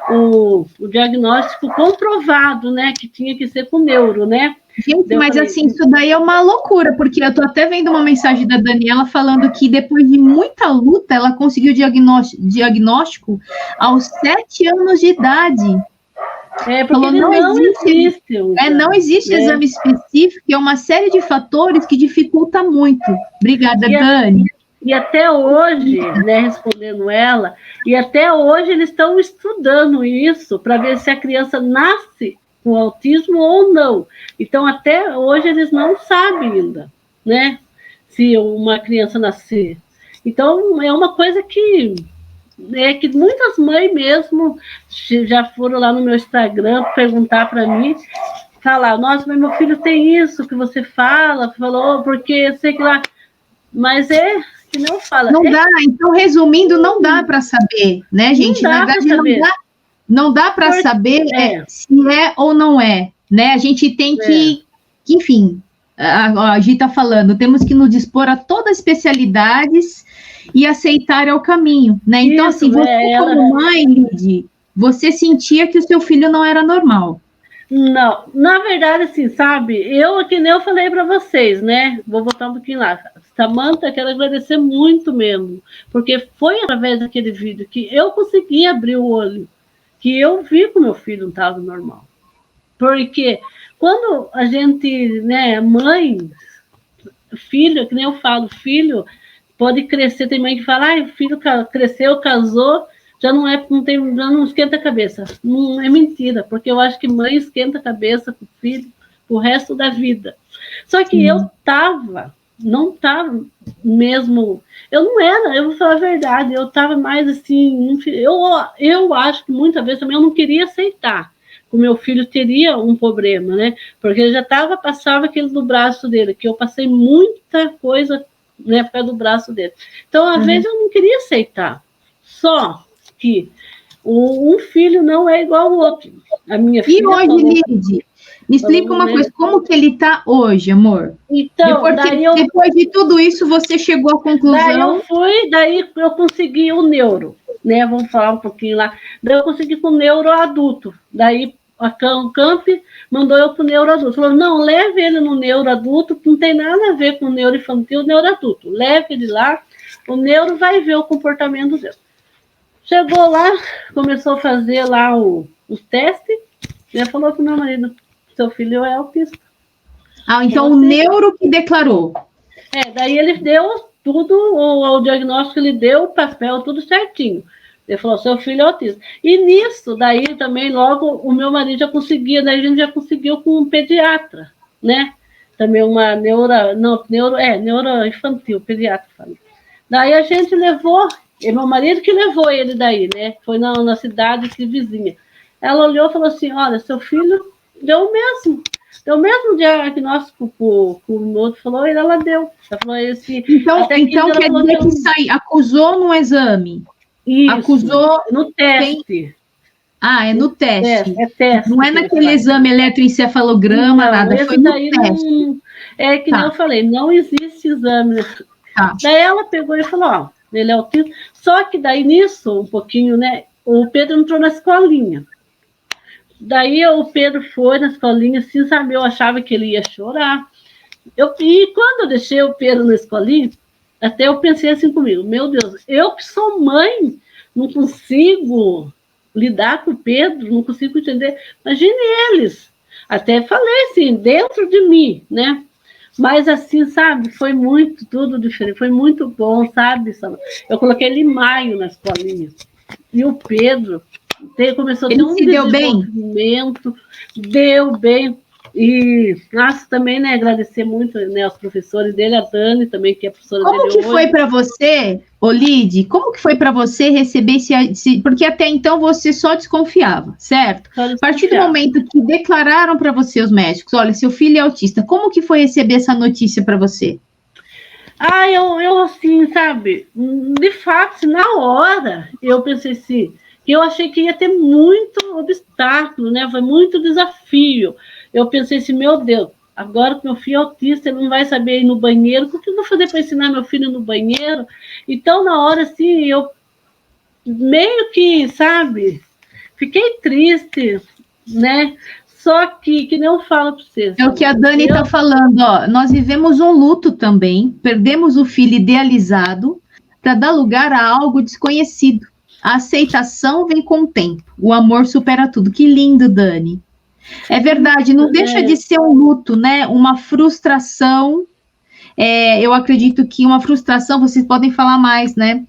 o diagnóstico comprovado, né? Que tinha que ser com neuro, né? Gente, mas assim, isso daí é uma loucura, porque eu tô até vendo uma mensagem da Daniela falando que depois de muita luta, ela conseguiu diagnóstico aos 7 anos de idade. Porque falou, não existe. Não existe exame específico, é uma série de fatores que dificulta muito. Obrigada, Dani. E até hoje, né, respondendo ela, e até hoje eles estão estudando isso para ver se a criança nasce com autismo ou não. Então, até hoje, eles não sabem ainda, né? Se uma criança nascer. Então, é uma coisa que muitas mães mesmo já foram lá no meu Instagram perguntar para mim, falar, nossa, mas meu filho tem isso que você falou, porque sei que lá... Mas que não fala. Não dá, então, resumindo, não dá para saber, né, gente? Na verdade, não dá para saber se é ou não é, né? A gente tem que enfim, a Gi está falando, temos que nos dispor a todas as especialidades e aceitar o caminho, né? Então, assim, você como mãe, Lidy, você sentia que o seu filho não era normal. Não, na verdade, assim, sabe, que nem eu falei para vocês, né? Vou voltar um pouquinho lá. Samanta, quero agradecer muito mesmo, porque foi através daquele vídeo que eu consegui abrir o olho, que eu vi que o meu filho não estava normal. Porque quando a gente, né, mãe, filho, que nem eu falo, filho pode crescer, tem mãe que fala, o filho cresceu, casou, já não esquenta a cabeça. Não é mentira, porque eu acho que mãe esquenta a cabeça com o filho o resto da vida. Só que eu não estava mesmo, eu não era, eu vou falar a verdade, eu estava mais assim, eu acho que muitas vezes também eu não queria aceitar que o meu filho teria um problema, né? Porque ele já passava aquele do braço dele, que eu passei muita coisa na época do braço dele. Então, às vezes, eu não queria aceitar. Só que um filho não é igual ao outro. A minha filha. E hoje, Lidy, me explica uma coisa, como que ele está hoje, amor? Então, depois de tudo isso, você chegou à conclusão... Daí eu consegui o neuro, né? Vamos falar um pouquinho lá. Daí eu consegui com o neuro adulto. Daí o Camp mandou eu para o neuro adulto. Falou, não, leve ele no neuro adulto, que não tem nada a ver com o neuro infantil, o neuro adulto. Leve ele lá, o neuro vai ver o comportamento dele. Chegou lá, começou a fazer lá os testes, e ele falou para o meu marido, seu filho é autista. Então o neuro que declarou. Daí ele deu tudo, o diagnóstico ele deu, o papel, tudo certinho. Ele falou, seu filho é autista. E nisso, daí também, logo, o meu marido já conseguia, daí a gente já conseguiu com um pediatra, né? Também uma neuro infantil, pediatra. Daí a gente levou, meu marido que levou ele daí, né? Foi na cidade vizinha. Ela olhou e falou assim, olha, seu filho deu o mesmo diagnóstico que o outro falou, e ela deu. Ela falou então quer dizer que acusou no exame. Isso, acusou no teste. É no teste. É teste. Não é naquele exame eletroencefalograma, não, nada. Foi no teste. É que nem eu falei, não existe exame. Daí ela pegou e falou, ele é autista. Só que daí nisso, um pouquinho, né? O Pedro entrou na escolinha. Daí o Pedro foi na escolinha, assim, sabe? Eu achava que ele ia chorar. E quando eu deixei o Pedro na escolinha, até eu pensei assim comigo, meu Deus, eu que sou mãe, não consigo lidar com o Pedro, não consigo entender. Imagine eles. Até falei assim, dentro de mim, né? Mas assim, sabe, foi tudo diferente, foi muito bom, sabe? Eu coloquei ele em maio na escolinha. E o Pedro começou a ter um desenvolvimento, deu bem. E, também, né, agradecer muito, né, aos professores dele, a Dani também, que é professora dele hoje. Como que foi para você, Lidy, como que foi para você receber porque até então você só desconfiava, certo? A partir do momento que declararam para você os médicos, olha, seu filho é autista, como que foi receber essa notícia para você? Eu assim, sabe, de fato, na hora, eu pensei assim, eu achei que ia ter muito obstáculo, né, foi muito desafio. Eu pensei assim, meu Deus, agora que meu filho é autista, ele não vai saber ir no banheiro, o que eu vou fazer para ensinar meu filho no banheiro? Então, na hora, assim, eu meio que, sabe, fiquei triste, né? Só que nem eu falo para vocês. É o que a Dani está falando, ó. Nós vivemos um luto também, perdemos o filho idealizado para dar lugar a algo desconhecido. A aceitação vem com o tempo, o amor supera tudo. Que lindo, Dani. É verdade, não deixa de ser um luto, né? Uma frustração. Eu acredito que uma frustração, vocês podem falar mais, né?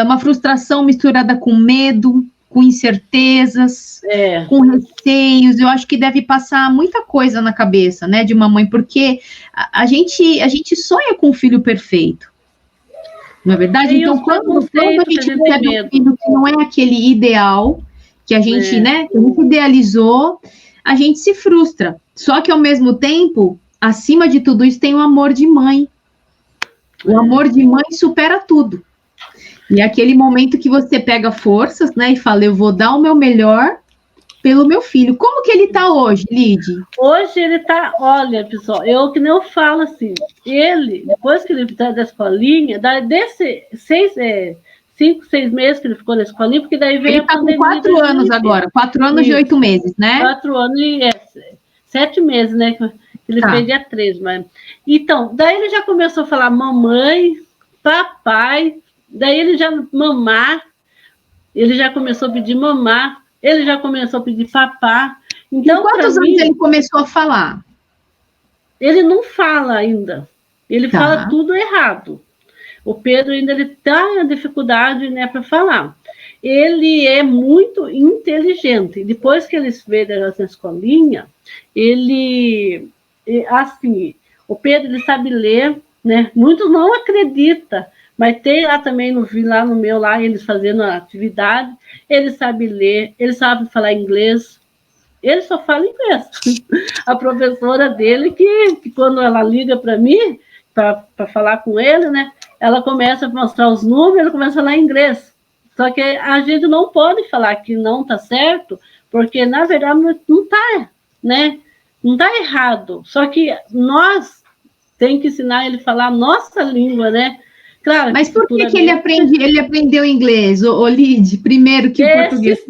Uma frustração misturada com medo, com incertezas, com receios. Eu acho que deve passar muita coisa na cabeça, né, de uma mãe, porque a gente sonha com um filho perfeito. Não é verdade? Então, quando a gente recebe um filho que não é aquele ideal que a gente, né, que a gente idealizou, a gente se frustra. Só que, ao mesmo tempo, acima de tudo isso, tem o amor de mãe. O amor de mãe supera tudo. E é aquele momento que você pega forças, né, e fala, eu vou dar o meu melhor pelo meu filho. Como que ele tá hoje, Lid? Hoje ele tá, olha, pessoal, eu que nem eu falo assim, ele, depois que ele sai da escolinha, desse 5, 6 meses que ele ficou na escolinha, porque daí veio Ele tá com 4 anos agora, 4 anos e 8 meses, né? 4 anos e 7 meses, né? Que ele fez dia 13, mas... Então, daí ele já começou a falar mamãe, papai, daí ele já mamar, ele já começou a pedir mamar, ele já começou a pedir papá. Então, com quantos anos ele começou a falar? Ele não fala ainda. Ele fala tudo errado. O Pedro ainda está em dificuldade, né, para falar. Ele é muito inteligente. Depois que eles veio na escolinha, assim, o Pedro ele sabe ler, né? Muitos não acreditam, mas tem lá também lá no meu lá eles fazendo a atividade. Ele sabe ler, ele sabe falar inglês. Ele só fala inglês. A professora dele, que quando ela liga para mim, para falar com ele, né? Ela começa a mostrar os números, ele começa a falar inglês. Só que a gente não pode falar que não está certo, porque, na verdade, não está, né? Não está errado. Só que nós temos que ensinar ele a falar a nossa língua, né? Claro. Mas por que ele aprendeu inglês, Lid, primeiro que o português?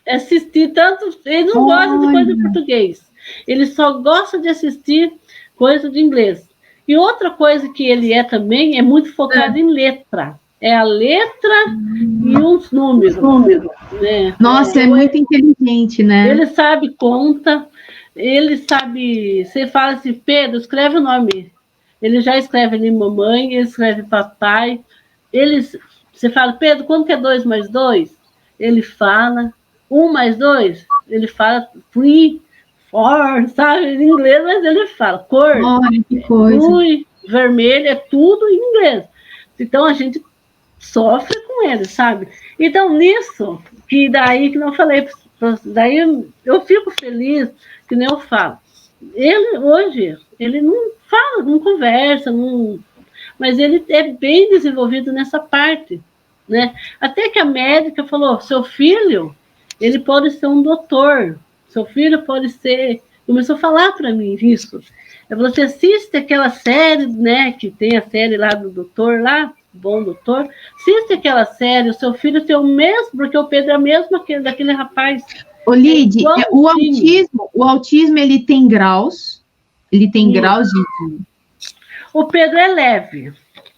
Assistir tanto. Ele não gosta de coisa de português. Ele só gosta de assistir coisa de inglês. E outra coisa que ele também é muito focado em letra. É a letra e os números. Né? Nossa, é muito inteligente, né? Ele sabe conta, ele sabe. Você fala assim, Pedro, escreve o nome. Ele já escreve ali mamãe, ele escreve papai. Você fala, Pedro, quanto que é 2 mais 2? Ele fala. 1 mais 2, ele fala 3, 4, sabe, em inglês, mas ele fala cor, que coisa. Blue, vermelho, é tudo em inglês. Então a gente sofre com ele, sabe? Então nisso, que daí que não falei, daí eu fico feliz, que nem eu falo. Ele hoje, ele não fala, não conversa, mas ele é bem desenvolvido nessa parte, né? Até que a médica falou, seu filho, ele pode ser um doutor, seu filho pode ser... Começou a falar para mim isso. Você assiste aquela série, né, que tem a série lá do doutor, lá, Bom Doutor, assiste aquela série, o seu filho tem o mesmo, porque o Pedro é o mesmo daquele rapaz. Lid, o autismo, ele tem graus? Ele tem graus de... O Pedro é leve.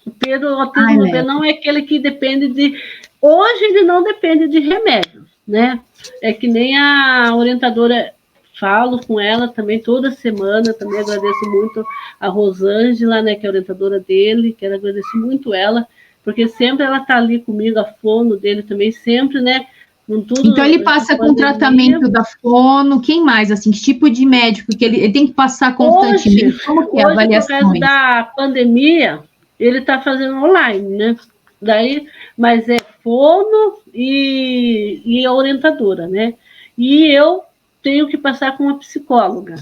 O autismo dele não é aquele que depende de... Hoje ele não depende de remédio, né? É que nem a orientadora, falo com ela também toda semana, também agradeço muito a Rosângela, né, que é a orientadora dele, quero agradecer muito ela, porque sempre ela está ali comigo, a fono dele também, sempre, né, com tudo. Então ele passa com tratamento da fono, quem mais, assim, que tipo de médico que ele tem que passar constantemente? Como que é a avaliação? Por causa da pandemia, ele está fazendo online, né? Daí, mas é fono e a orientadora, né? E eu tenho que passar com uma psicóloga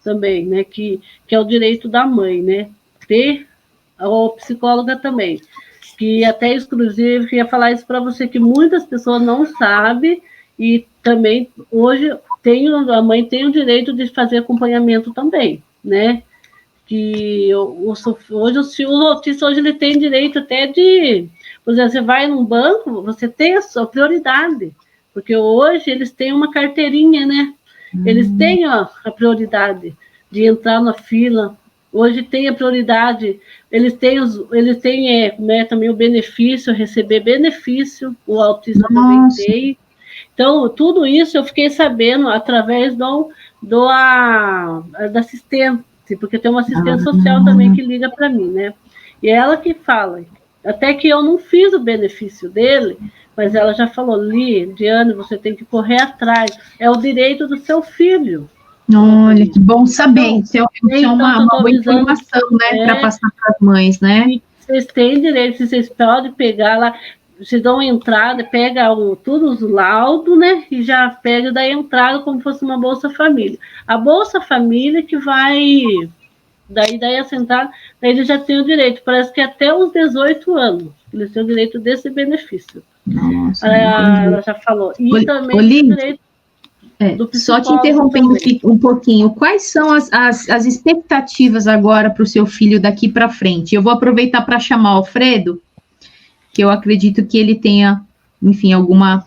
também, né? Que é o direito da mãe, né? Ter a psicóloga também. Que até exclusivo, queria falar isso para você, que muitas pessoas não sabem, e também hoje a mãe tem o direito de fazer acompanhamento também, né? Que hoje o autista hoje ele tem direito até de, por exemplo, você vai num banco, você tem a sua prioridade, porque hoje eles têm uma carteirinha, né? Eles têm a prioridade de entrar na fila. Hoje tem a prioridade, eles têm também o benefício, receber benefício, o autista também tem. Então, tudo isso eu fiquei sabendo através da assistente, porque tem uma assistente social também que liga para mim, né? E é ela que fala, até que eu não fiz o benefício dele, mas ela já falou, Diane, você tem que correr atrás, é o direito do seu filho. Olha, que bom saber, isso é uma boa informação, né, para passar para as mães, né? E vocês têm direito, vocês podem pegar lá, vocês dão entrada, pega todos os laudos, né, e já pega da entrada como se fosse uma Bolsa Família. A Bolsa Família que vai Daí essa entrada, daí ele já tem o direito, parece que até os 18 anos, eles têm o direito desse benefício. Nossa, ela já falou. E também tem o direito do psicólogo. Só te interrompendo um pouquinho, quais são as expectativas agora para o seu filho daqui para frente? Eu vou aproveitar para chamar o Alfredo, que eu acredito que ele tenha, enfim, alguma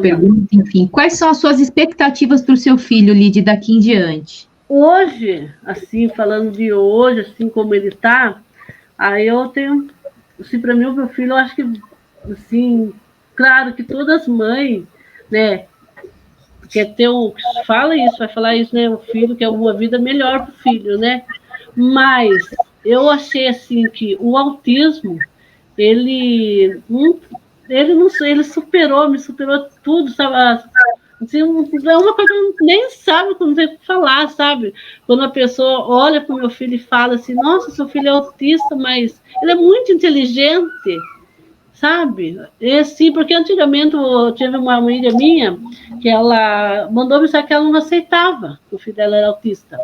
pergunta, enfim. Quais são as suas expectativas para o seu filho, Lídia, daqui em diante? Hoje, assim, falando de hoje, assim como ele está, aí eu tenho, assim, para mim, o meu filho, eu acho que, assim, claro que todas as mães, né, quer ter vai falar isso, né, o filho quer uma vida melhor para o filho, né, mas eu achei, assim, que o autismo, ele me superou tudo, sabe? Assim, é uma coisa que eu nem sabe como falar, sabe? Quando a pessoa olha para o meu filho e fala assim, nossa, seu filho é autista, mas ele é muito inteligente, sabe? Sim, porque antigamente eu tive uma amiga minha que ela mandou me dizer que ela não aceitava que o filho dela era autista.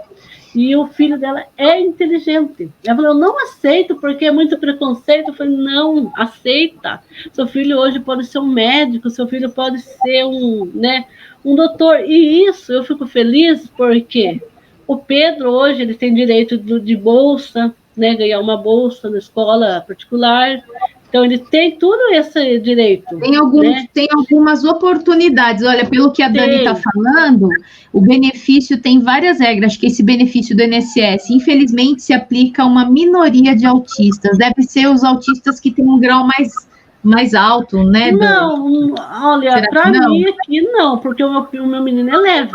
E o filho dela é inteligente. Ela falou, eu não aceito porque é muito preconceito. Eu falei, não, aceita. Seu filho hoje pode ser um médico, seu filho pode ser um doutor. E isso eu fico feliz porque o Pedro hoje ele tem direito de bolsa, né, ganhar uma bolsa na escola particular. Então, ele tem todo esse direito. Tem algumas oportunidades. Olha, pelo que a Dani está falando, o benefício tem várias regras. Acho que esse benefício do INSS, infelizmente, se aplica a uma minoria de autistas. Deve ser os autistas que têm um grau mais alto, né, Dani? Não, olha, para mim aqui não, porque o meu menino é leve.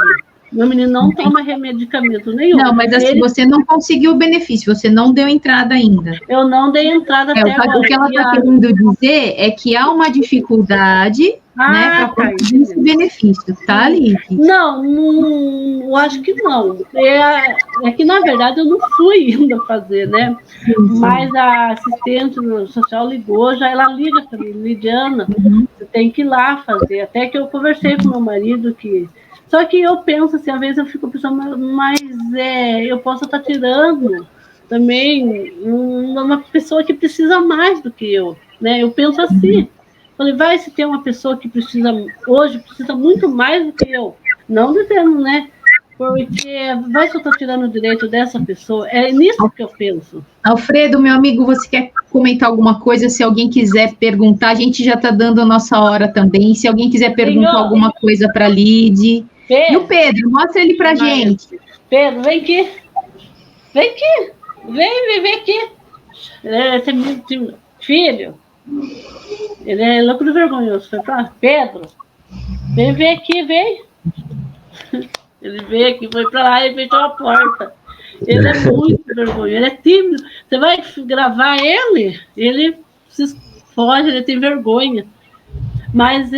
Meu menino não toma medicamento nenhum. Não, mas assim, você não conseguiu o benefício, você não deu entrada ainda. Eu não dei entrada até agora. O que ela está querendo dizer é que há uma dificuldade, né, para conseguir esse benefício, tá, Lídia? Não, eu acho que não. É que, na verdade, eu não fui ainda fazer, né? Sim. Mas a assistente social ligou, já ela liga para mim, Lidiana, você tem que ir lá fazer. Até que eu conversei com meu marido que... Só que eu penso assim, às vezes eu fico pensando, mas eu posso estar tirando também uma pessoa que precisa mais do que eu, né? Eu penso assim. Falei, se tem uma pessoa que precisa muito mais do que eu, não dizendo, né? Porque vai que eu estou tirando o direito dessa pessoa. É nisso que eu penso. Alfredo, meu amigo, você quer comentar alguma coisa? Se alguém quiser perguntar, a gente já está dando a nossa hora também. Se alguém quiser perguntar alguma coisa para a Lid. E o Pedro, mostra ele para a gente. Pedro, vem aqui. Vem aqui. Vem aqui. Filho, ele é louco do vergonhoso. Pedro, vem aqui, vem. Ele veio aqui, foi para lá e fechou a porta. Ele é muito vergonhoso, ele é tímido. Você vai gravar ele se foge, ele tem vergonha. Mas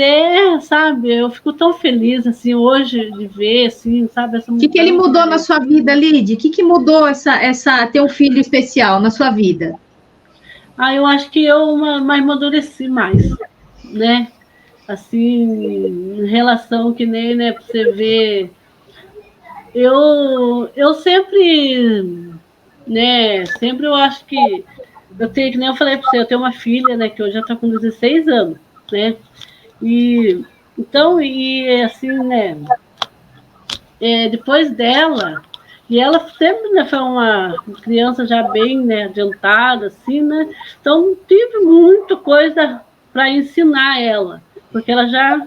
sabe, eu fico tão feliz, assim, hoje de ver, assim, sabe, essa mudança. O que ele mudou na sua vida, Lid? O que mudou ter um filho especial na sua vida? Eu acho que eu amadureci mais, né? Assim, em relação que nem, né, pra você ver... Eu sempre, né, sempre eu acho que... que nem eu falei para você, eu tenho uma filha, né, que hoje já está com 16 anos, né? Então, assim, né, depois dela, e ela sempre, né, foi uma criança já bem, né, adiantada, assim, né, então tive muita coisa para ensinar ela, porque ela já,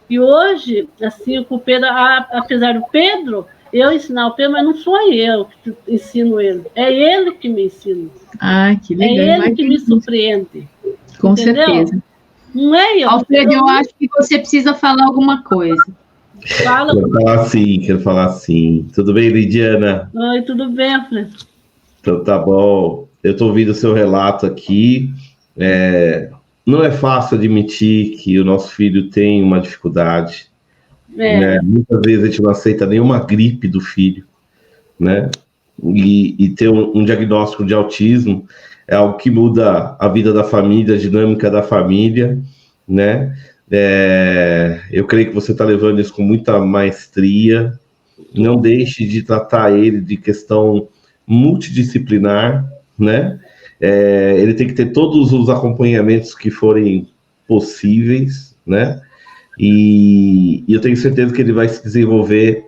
e hoje, assim, com o Pedro, apesar do Pedro, eu ensinar o Pedro, mas não sou eu que ensino ele, é ele que me ensina. Que legal. É ele que me surpreende. Com certeza. Não é eu. Alfredo, eu acho que você precisa falar alguma coisa. Fala. Quero falar sim. Tudo bem, Lidiana? Oi, tudo bem, Alfredo? Então tá bom. Eu estou ouvindo o seu relato aqui. Não é fácil admitir que o nosso filho tem uma dificuldade. Né? Muitas vezes a gente não aceita nenhuma gripe do filho, né? E ter um diagnóstico de autismo é algo que muda a vida da família, a dinâmica da família, né? Eu creio que você está levando isso com muita maestria, não deixe de tratar ele de questão multidisciplinar, né? Ele tem que ter todos os acompanhamentos que forem possíveis, né? E eu tenho certeza que ele vai se desenvolver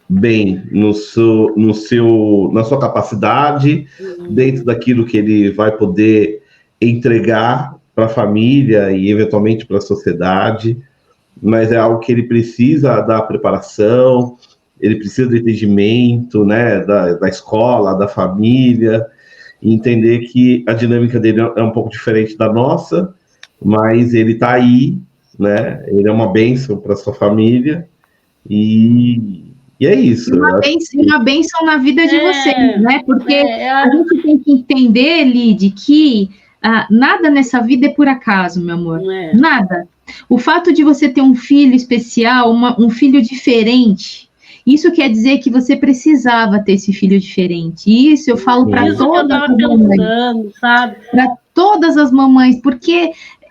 bem na sua capacidade, dentro daquilo que ele vai poder entregar para a família e eventualmente para a sociedade, mas é algo que ele precisa da preparação, ele precisa do entendimento, né, da escola, da família, e entender que a dinâmica dele é um pouco diferente da nossa, mas ele está aí, né, ele é uma bênção para sua família, e é isso. Uma bênção na vida de vocês, né? Porque a gente tem que entender, Lid, que nada nessa vida é por acaso, meu amor. Nada. O fato de você ter um filho especial, um filho diferente, isso quer dizer que você precisava ter esse filho diferente. Isso eu falo para todas as mamães, sabe? Para todas as mamães, porque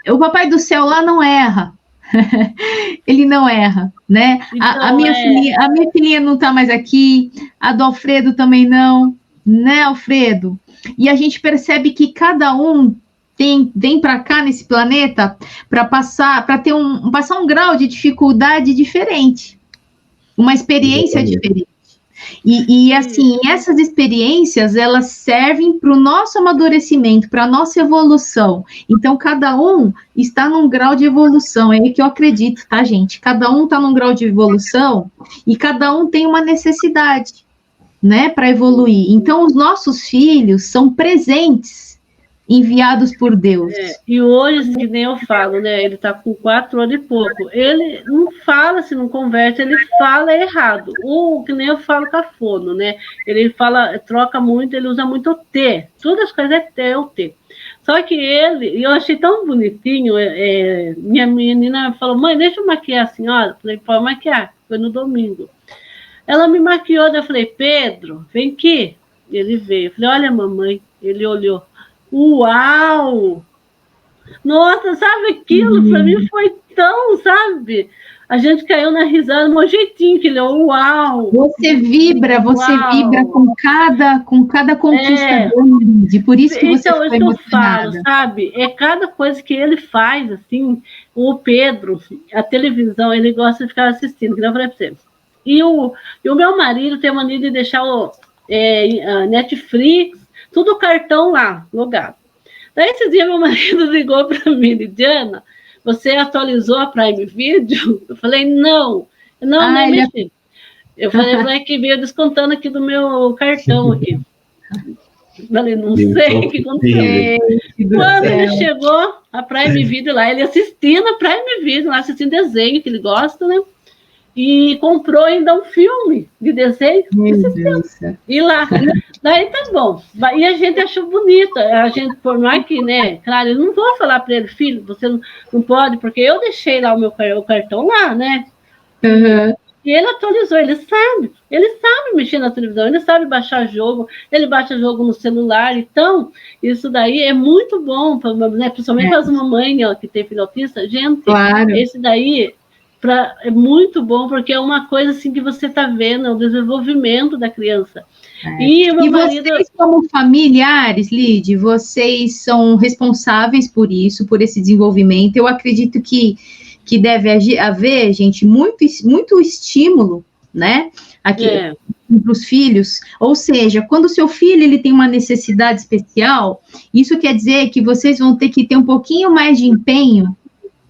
o Papai do Céu lá não erra. Ele não erra, né? Então, a minha filhinha não está mais aqui, a do Alfredo também não, né, Alfredo? E a gente percebe que cada um vem para cá nesse planeta para passar um grau de dificuldade diferente, uma experiência diferente. E assim, essas experiências, elas servem para o nosso amadurecimento, para a nossa evolução. Então, cada um está num grau de evolução, é aí que eu acredito, tá, gente? Cada um está num grau de evolução e cada um tem uma necessidade, né, para evoluir. Então, os nossos filhos são presentes, enviados por Deus. E hoje, que nem eu falo, né? Ele está com 4 anos e pouco. Ele não fala, se não conversa, ele fala errado. Que nem eu falo com a fono, né? Ele troca muito, ele usa muito o T. Todas as coisas é T, é o T. Só que eu achei tão bonitinho, minha menina falou, mãe, deixa eu maquiar a senhora. Falei, pode maquiar. Foi no domingo. Ela me maquiou, daí eu falei, Pedro, vem aqui. Ele veio. Eu falei, olha, mamãe. Ele olhou. Uau! Nossa, sabe aquilo? Para mim foi tão, sabe? A gente caiu na risada, um jeitinho que ele, uau! Você vibra com cada conquista grande, por isso que você foi emocionada. Eu falo, sabe? É cada coisa que ele faz, assim, o Pedro, a televisão, ele gosta de ficar assistindo, que eu falei para você. E o meu marido tem a mania de deixar a Netflix, tudo cartão lá, logado. Daí, esse dia, meu marido ligou para mim, Lidiana, você atualizou a Prime Video? Eu falei, não nem mexi. Eu falei que veio descontando aqui do meu cartão aqui. Eu falei, não sei o que aconteceu. Quando ele chegou, a Prime Video lá, ele assistindo a Prime Video, lá assistindo desenho, que ele gosta, né? E comprou ainda um filme de desenho. E lá, daí tá bom. E a gente achou bonito. A gente, por mais que, né? Claro, eu não vou falar para ele, filho, você não pode, porque eu deixei lá o cartão lá, né? Uhum. E ele atualizou, ele sabe mexer na televisão, ele sabe baixar jogo, ele baixa jogo no celular. Então, isso daí é muito bom, né? Principalmente para as mamães que tem filho autista. Gente, esse daí é muito bom, porque é uma coisa assim que você está vendo, o desenvolvimento da criança. E vocês, como familiares, Lid, vocês são responsáveis por isso, por esse desenvolvimento. Eu acredito que deve haver, gente, muito estímulo, né, aqui para os filhos. Ou seja, quando o seu filho ele tem uma necessidade especial, isso quer dizer que vocês vão ter que ter um pouquinho mais de empenho,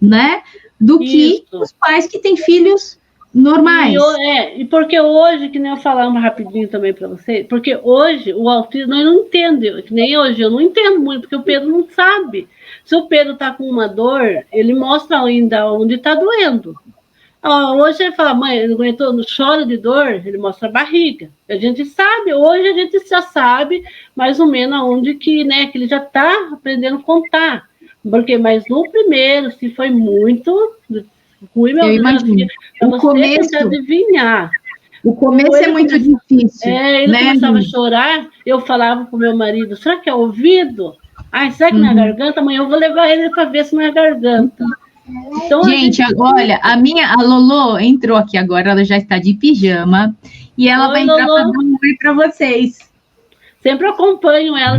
né, do que os pais que têm filhos normais. E porque hoje, que nem eu falar rapidinho também para você, porque hoje o autismo nós não entende, que nem hoje eu não entendo muito, porque o Pedro não sabe. Se o Pedro está com uma dor, ele mostra ainda onde está doendo. Hoje ele fala, mãe, ele aguentou, não chora de dor, ele mostra a barriga. A gente sabe, hoje a gente já sabe mais ou menos onde que, né, que ele já está aprendendo a contar. Mas no primeiro, se foi muito ruim, meu imagino. Para você tentar adivinhar. O começo é muito difícil. Ele começava a chorar, eu falava para o meu marido, será que é ouvido? Será que não é garganta? Amanhã eu vou levar ele para ver se não é garganta. Então, Gente, olha, a Lolo entrou aqui agora, ela já está de pijama e ela vai entrar para dar um oi para vocês. Sempre acompanho ela,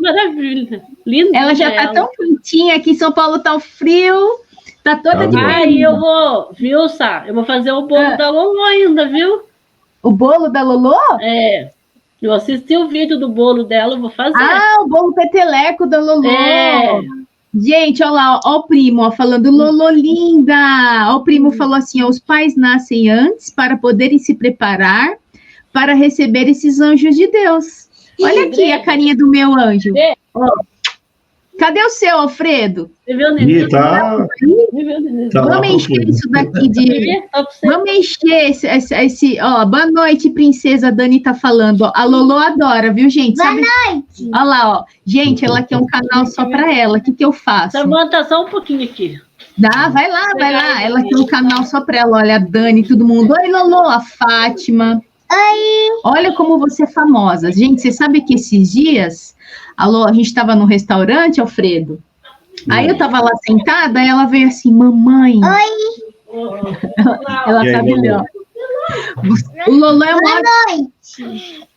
maravilha, linda. Ela já está tão quentinha, aqui em São Paulo tá o frio, tá toda de Aí eu vou, viu, Sá? Eu vou fazer o bolo da Lolo ainda, viu? O bolo da Lolo? É. Eu assisti o vídeo do bolo dela, eu vou fazer. Ah, o bolo peteleco da Lolo. É. Gente, olha lá, ó o primo, ó, falando, Lolo linda. Ó, o primo falou assim, ó, os pais nascem antes para poderem se preparar para receber esses anjos de Deus. Olha aqui a carinha do meu anjo. Ó. Cadê o seu, Alfredo? Tá. Vamos encher isso daqui de... Vamos encher esse... Ó, boa noite, princesa. A Dani tá falando. Ó, a Lolo adora, viu, gente? Boa noite. Olha lá, ó. Gente, ela quer um canal só para ela. O que eu faço? Samanta, só um pouquinho aqui. Dá, vai lá, vai lá. Ela quer um canal só para ela. Olha, a Dani, todo mundo. Oi, Lolo, a Fátima. Oi. Olha como você é famosa. Gente, você sabe que esses dias... A gente estava no restaurante, Alfredo. Aí eu estava lá sentada, e ela veio assim, mamãe. Oi. Ela tá melhor. O Lolo é Boa noite.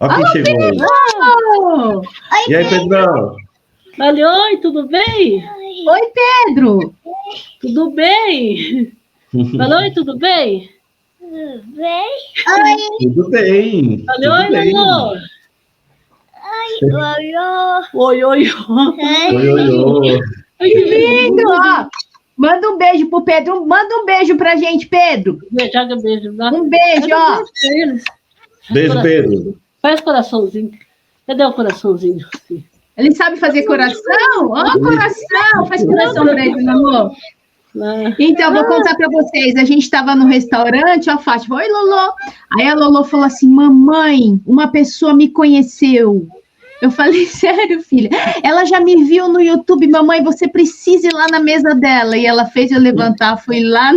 Olha quem chegou. Pedro! E aí, Pedrão? Oi, tudo bem? Oi, Pedro! Tudo bem? Oi, tudo bem? Tudo bem? Oi. Tudo bem. Oi, Lolo. Oi, oi, oi. Que lindo, ó. Manda um beijo pro Pedro. Manda um beijo pra gente, Pedro. Joga beijo. Um beijo, ó. Beijo, Pedro. Faz coraçãozinho. Cadê o coraçãozinho? Ele sabe fazer coração? Ó, coração. Faz coração pra ele, meu amor. Então, vou contar para vocês. A gente estava no restaurante, a Fátima, oi, Lolo. Aí a Lolo falou assim, mamãe, uma pessoa me conheceu. Eu falei, sério, filha? Ela já me viu no YouTube, mamãe, você precisa ir lá na mesa dela. E ela fez eu levantar, fui lá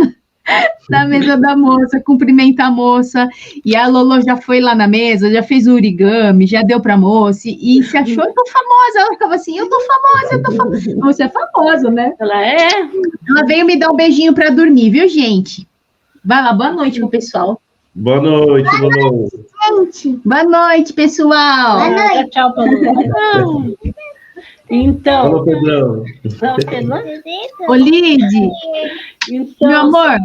na mesa da moça, cumprimentar a moça. E a Lolo já foi lá na mesa, já fez o origami, já deu para a moça. E se achou, eu tô famosa. Ela ficava assim, eu tô famosa. Você é famosa, né? Ela é. Ela veio me dar um beijinho para dormir, viu, gente? Vai lá, boa noite pro pessoal. Boa noite, Lolo. Boa noite, pessoal. Boa noite. Tchau, Paulo. Então. Alô, Pedrão. Ô, Lide, Então, meu amor,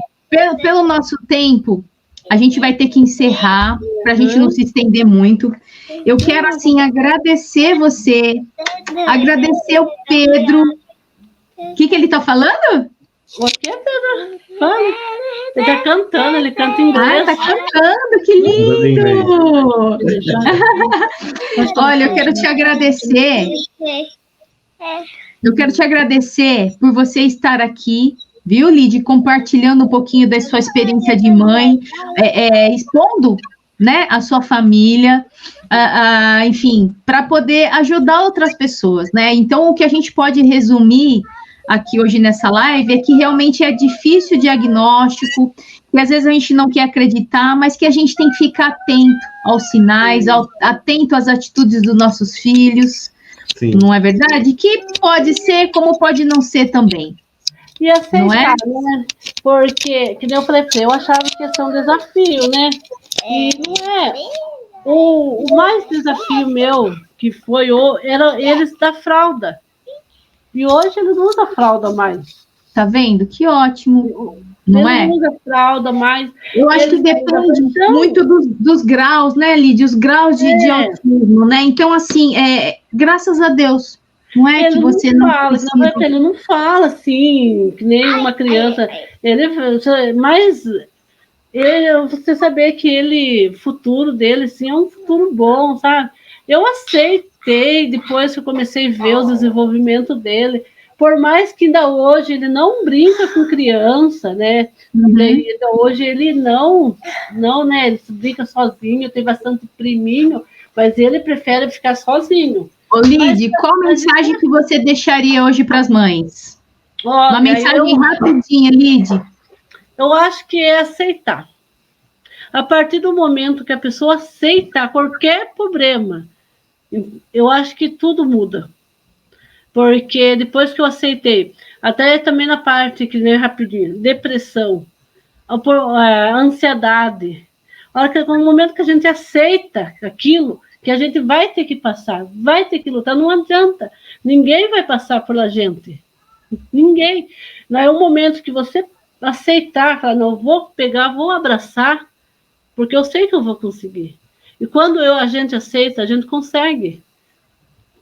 pelo nosso tempo, a gente vai ter que encerrar, para a gente não se estender muito. Eu quero, assim, agradecer você, agradecer o Pedro. O que ele tá falando? O que, Pedro? Fala. Ele tá cantando, ele canta em inglês. Ah, tá cantando, que lindo! Olha, eu quero te agradecer. Eu quero te agradecer por você estar aqui, viu, Lide, compartilhando um pouquinho da sua experiência de mãe, expondo, né, a sua família, enfim, para poder ajudar outras pessoas, né? Então, o que a gente pode resumir aqui hoje nessa live é que realmente é difícil o diagnóstico, que às vezes a gente não quer acreditar, mas que a gente tem que ficar atento aos sinais, atento às atitudes dos nossos filhos. Sim. Não é verdade? Que pode ser, como pode não ser também. E aceitar, né? Porque, que nem eu falei, eu achava que ia ser um desafio, né? E não é. O mais desafio meu, que foi, era eles da fralda. E hoje ele não usa fralda mais. Tá vendo? Que ótimo. Não é? Ele não usa fralda mais. Eu acho que depende muito dos graus, né, Lídia? Os graus de autismo, né? Então, assim, graças a Deus. Não é ele que você não fala, ele não fala assim, que nem uma criança. Mas você saber que o futuro dele, sim, é um futuro bom, sabe? Eu aceitei, depois que eu comecei a ver o desenvolvimento dele, por mais que ainda hoje ele não brinca com criança, né? Uhum. Ainda hoje ele não, né? Ele brinca sozinho, tem bastante priminho, mas ele prefere ficar sozinho. Ô, Lide, qual mensagem que você deixaria hoje para as mães? Uma mensagem rapidinha, Lide. Eu acho que é aceitar. A partir do momento que a pessoa aceita qualquer problema, eu acho que tudo muda. Porque depois que eu aceitei, até também na parte que nem rapidinho, depressão, a ansiedade, no momento que a gente aceita aquilo, que a gente vai ter que passar, vai ter que lutar, não adianta. Ninguém vai passar pela gente. Ninguém. Não é um momento que você aceitar, falar, não, eu vou pegar, vou abraçar, porque eu sei que eu vou conseguir. E quando a gente aceita, a gente consegue.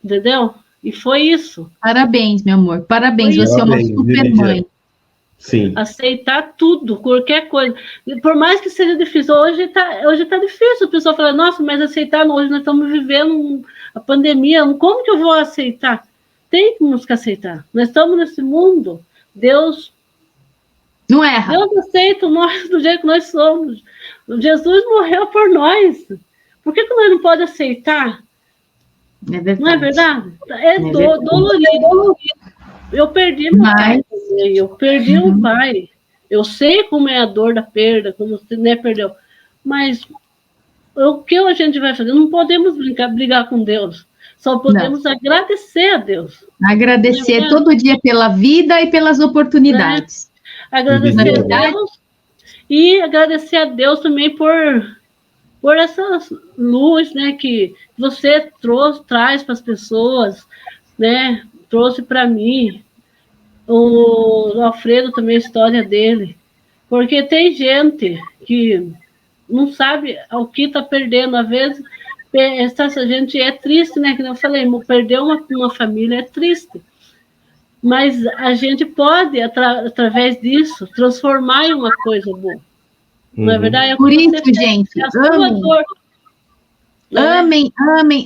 Entendeu? E foi isso. Parabéns, meu amor. Parabéns, você é uma super mãe. Sim. Aceitar tudo, qualquer coisa. E por mais que seja difícil, hoje tá difícil. A pessoa fala, nossa, mas aceitar, hoje nós estamos vivendo a pandemia, como que eu vou aceitar? Temos que aceitar. Nós estamos nesse mundo, Deus não erra. Deus aceita nós do jeito que nós somos. Jesus morreu por nós. Por que nós não podemos aceitar? É verdade. Não é verdade? É dolorido. Eu perdi meu pai, eu perdi um pai. Eu sei como é a dor da perda, como você perdeu. Mas o que a gente vai fazer? Não podemos brigar com Deus. Só podemos agradecer a Deus. Agradecer todo dia pela vida e pelas oportunidades. Agradecer a Deus e agradecer a Deus também por essa luz, que você traz para as pessoas, trouxe para mim. O Alfredo também, a história dele. Porque tem gente que não sabe o que está perdendo. Às vezes, essa gente é triste, que eu falei, perder uma família é triste. Mas a gente pode, através disso, transformar em uma coisa boa. Não é verdade? Por isso, gente,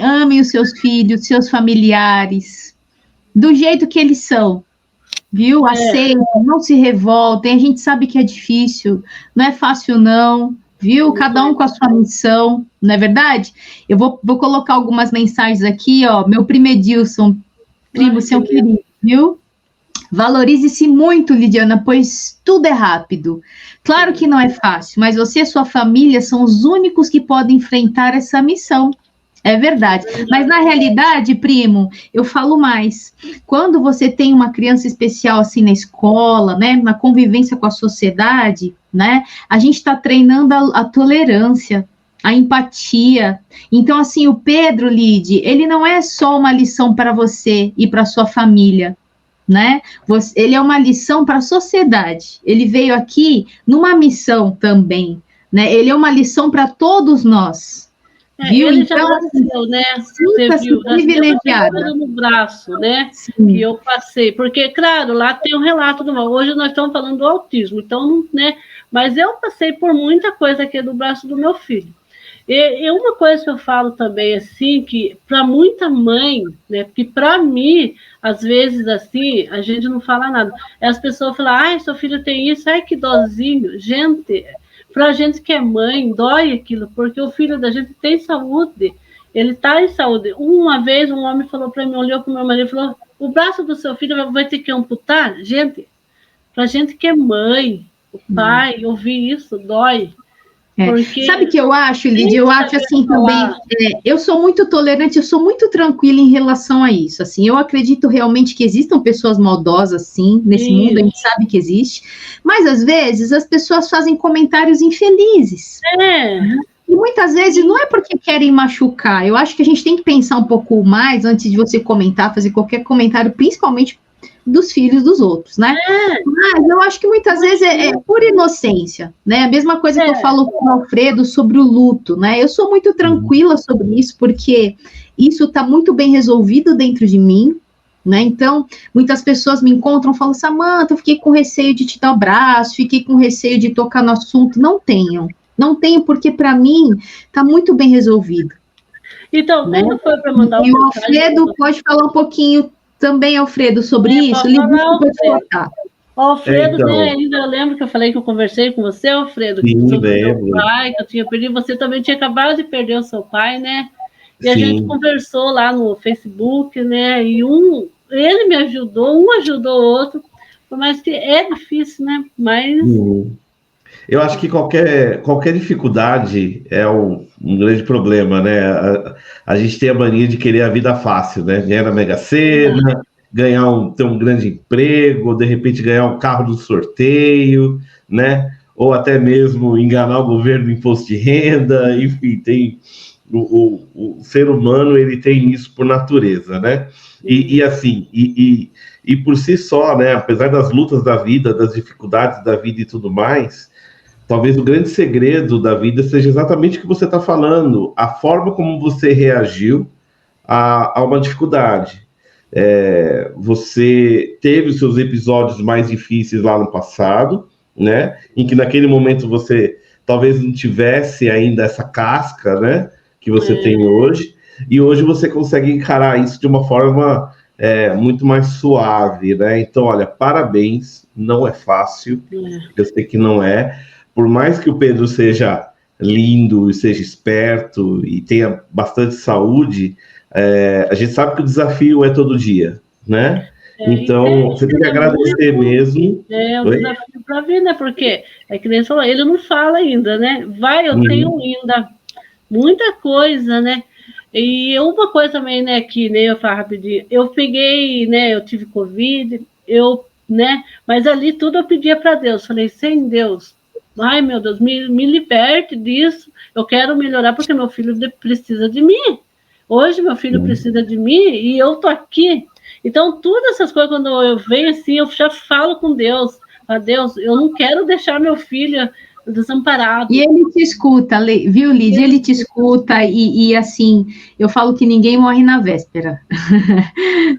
amem os seus filhos, seus familiares, do jeito que eles são. Viu? Aceitem, não se revoltem. A gente sabe que é difícil, não é fácil, não. Viu? Cada um com a sua missão, não é verdade? Eu vou colocar algumas mensagens aqui, ó. Meu primo Edilson, primo, seu querido, viu? Valorize-se muito, Lidiana, pois tudo é rápido. Claro que não é fácil, mas você e sua família são os únicos que podem enfrentar essa missão. É verdade. Mas, na realidade, primo, eu falo mais. Quando você tem uma criança especial assim na escola, na convivência com a sociedade, a gente está treinando a tolerância, a empatia. Então, assim, o Pedro, Lid, ele não é só uma lição para você e para sua família, ele é uma lição para a sociedade. Ele veio aqui numa missão também, ele é uma lição para todos nós. Viu? Ele então, já nasceu, você viu? Privilegiada. No braço, que eu passei. Porque, claro, lá tem um relato do mal. Hoje nós estamos falando do autismo, então, mas eu passei por muita coisa aqui do braço do meu filho. E uma coisa que eu falo também, assim, que para muita mãe, porque para mim, às vezes, assim, a gente não fala nada. As pessoas falam, ai, seu filho tem isso, ai, que dozinho. Gente, para a gente que é mãe, dói aquilo, porque o filho da gente tem saúde, ele está em saúde. Uma vez, um homem falou para mim, olhou para o meu marido e falou, o braço do seu filho vai ter que amputar? Gente, para a gente que é mãe, o pai, ouvir isso, dói. Sabe o que eu acho, Lídia? Eu acho assim também, eu sou muito tolerante, eu sou muito tranquila em relação a isso, assim, eu acredito realmente que existam pessoas maldosas, sim, nesse mundo, a gente sabe que existe, mas às vezes as pessoas fazem comentários infelizes. E muitas vezes não é porque querem machucar, eu acho que a gente tem que pensar um pouco mais antes de você comentar, fazer qualquer comentário, principalmente dos filhos dos outros, Mas eu acho que muitas vezes é por inocência, A mesma coisa que eu falo com o Alfredo sobre o luto, Eu sou muito tranquila sobre isso, porque isso está muito bem resolvido dentro de mim, Então, muitas pessoas me encontram e falam, Samanta, eu fiquei com receio de te dar o braço, fiquei com receio de tocar no assunto. Não tenho, porque para mim está muito bem resolvido. Então, como foi para mandar E o Alfredo pode falar um pouquinho também, Alfredo, sobre isso? Alfredo, ainda eu lembro que eu falei que eu conversei com você, Alfredo, sobre o seu pai, que eu tinha perdido, você também tinha acabado de perder o seu pai, E a gente conversou lá no Facebook, e ele me ajudou, um ajudou o outro, mas que é difícil, Mas... Eu acho que qualquer dificuldade é um grande problema, A gente tem a mania de querer a vida fácil, Ganhar na Mega Sena, ter um grande emprego, ou de repente ganhar um carro do sorteio, né? Ou até mesmo enganar o governo no imposto de renda, enfim, tem o ser humano, ele tem isso por natureza, né? E por si só, né? Apesar das lutas da vida, das dificuldades da vida e tudo mais, talvez o grande segredo da vida seja exatamente o que você está falando, a forma como você reagiu a uma dificuldade. Você teve os seus episódios mais difíceis lá no passado, né? Em que naquele momento você talvez não tivesse ainda essa casca, né? Que você tem hoje, e hoje você consegue encarar isso de uma forma muito mais suave, né? Então, olha, parabéns, não é fácil, eu sei que não é, por mais que o Pedro seja lindo, e seja esperto, e tenha bastante saúde, a gente sabe que o desafio é todo dia, né? Então, você tem que agradecer mesmo. Um desafio para vir, né? Porque, que nem você falou, ele não fala ainda, né? Eu tenho ainda muita coisa, né? E uma coisa também, né, que nem eu falo rapidinho, eu peguei, né, eu tive Covid, né, mas ali tudo eu pedia para Deus, falei, sem Deus, ai meu Deus, me liberte disso, eu quero melhorar porque meu filho precisa de mim, hoje meu filho precisa de mim e eu tô aqui, então todas essas coisas, quando eu venho assim, eu já falo com Deus, a Deus, eu não quero deixar meu filho desamparado. E ele te escuta, viu, Lídia? Ele te escuta e assim, eu falo que ninguém morre na véspera.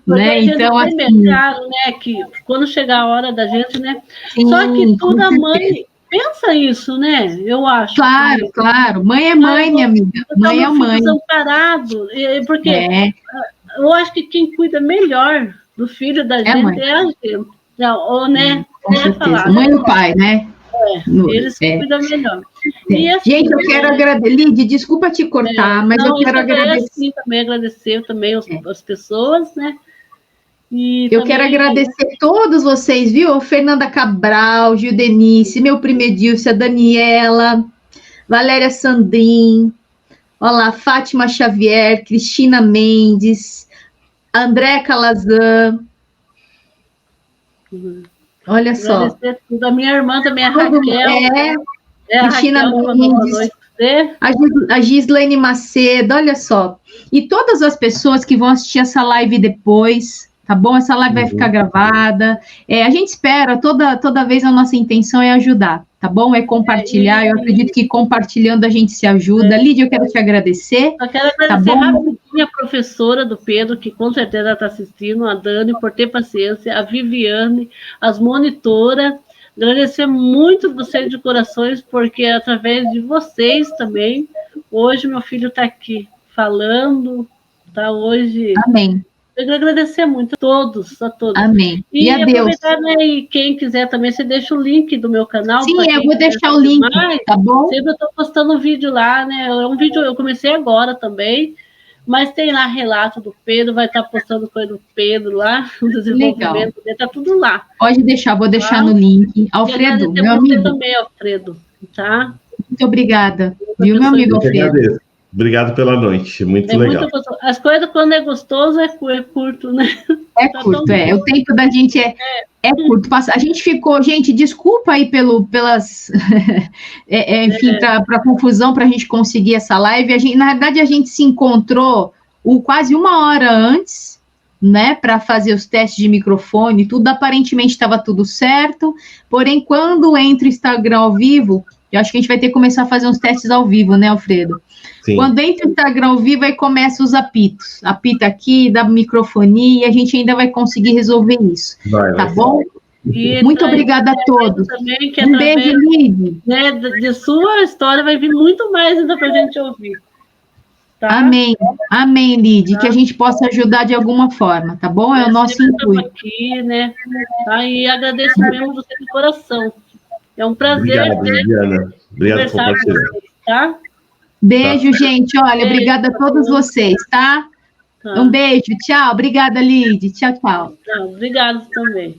Né? Então, assim... Claro, né, que quando chegar a hora da gente, né? Sim, só que toda mãe pensa isso, né? Eu acho. Claro, claro. Mãe é mãe, minha amiga. Mãe é mãe. Desamparado, porque eu acho que quem cuida melhor do filho da gente é a gente. Ou, né? Falar, mãe e pai, né? Eles cuidam melhor. E assim, gente, eu quero agradecer, Lídia, desculpa te cortar, mas eu quero agradecer. Assim, também agradecer também as pessoas, né? E eu quero agradecer todos vocês, viu? Fernanda Cabral, Gildenice, meu primo Edilson, a Daniela, Valéria Sandrin, olá, Fátima Xavier, Cristina Mendes, André Calazan. Olha só. Da minha irmã também, a Raquel. Cristina Mendes, a Gislaine Macedo, olha só. E todas as pessoas que vão assistir essa live depois, tá bom? Essa live vai ficar gravada. A gente espera, toda vez a nossa intenção é ajudar, tá bom? É compartilhar. Eu acredito que compartilhando a gente se ajuda. Lídia, eu quero te agradecer. Eu quero agradecer rapidinho a professora do Pedro, que com certeza está assistindo, a Dani, por ter paciência, a Viviane, as monitoras. Agradecer muito vocês de corações, porque através de vocês também, hoje meu filho está aqui falando, tá hoje. Amém. Eu quero agradecer muito a todos. Amém. E a Deus. Né, e quem quiser também, você deixa o link do meu canal. Sim, eu vou deixar o link, tá bom? Sempre eu estou postando um vídeo lá, né? É um vídeo, eu comecei agora também, mas tem lá relato do Pedro, vai estar postando coisa do Pedro lá, o desenvolvimento dele, tá tudo lá. Pode deixar, vou deixar no link. Alfredo, meu amigo. Também, Alfredo, tá? Muito obrigada, viu, meu amigo Alfredo? Obrigado pela noite, muito legal. As coisas, quando é gostoso, é curto, né? É curto, o tempo da gente é curto. A gente ficou, gente, desculpa aí pelas, enfim, para confusão, para a gente conseguir essa live. Na verdade, a gente se encontrou quase uma hora antes, né, para fazer os testes de microfone, tudo, aparentemente estava tudo certo, porém, quando entra o Instagram ao vivo, eu acho que a gente vai ter que começar a fazer uns testes ao vivo, né, Alfredo? Sim. Quando entra o Instagram ao vivo, aí começa os apitos. Apita aqui, dá microfonia, e a gente ainda vai conseguir resolver isso. Tá bom? E muito obrigada a todos. Também, que um beijo, Lídia. Né, de sua história vai vir muito mais ainda para a gente ouvir. Tá? Amém. Amém, Lídia. Tá? Que a gente possa ajudar de alguma forma, tá bom? É o nosso intuito. Aqui, né? Tá? E agradeço mesmo você de coração. É um prazer. Obrigado, Lidiana. Obrigado por compartilhar. Tá? Beijo, gente. Olha, obrigada a todos vocês, tá? Um beijo. Tchau. Obrigada, Lídia. Tchau, tchau. Obrigada também.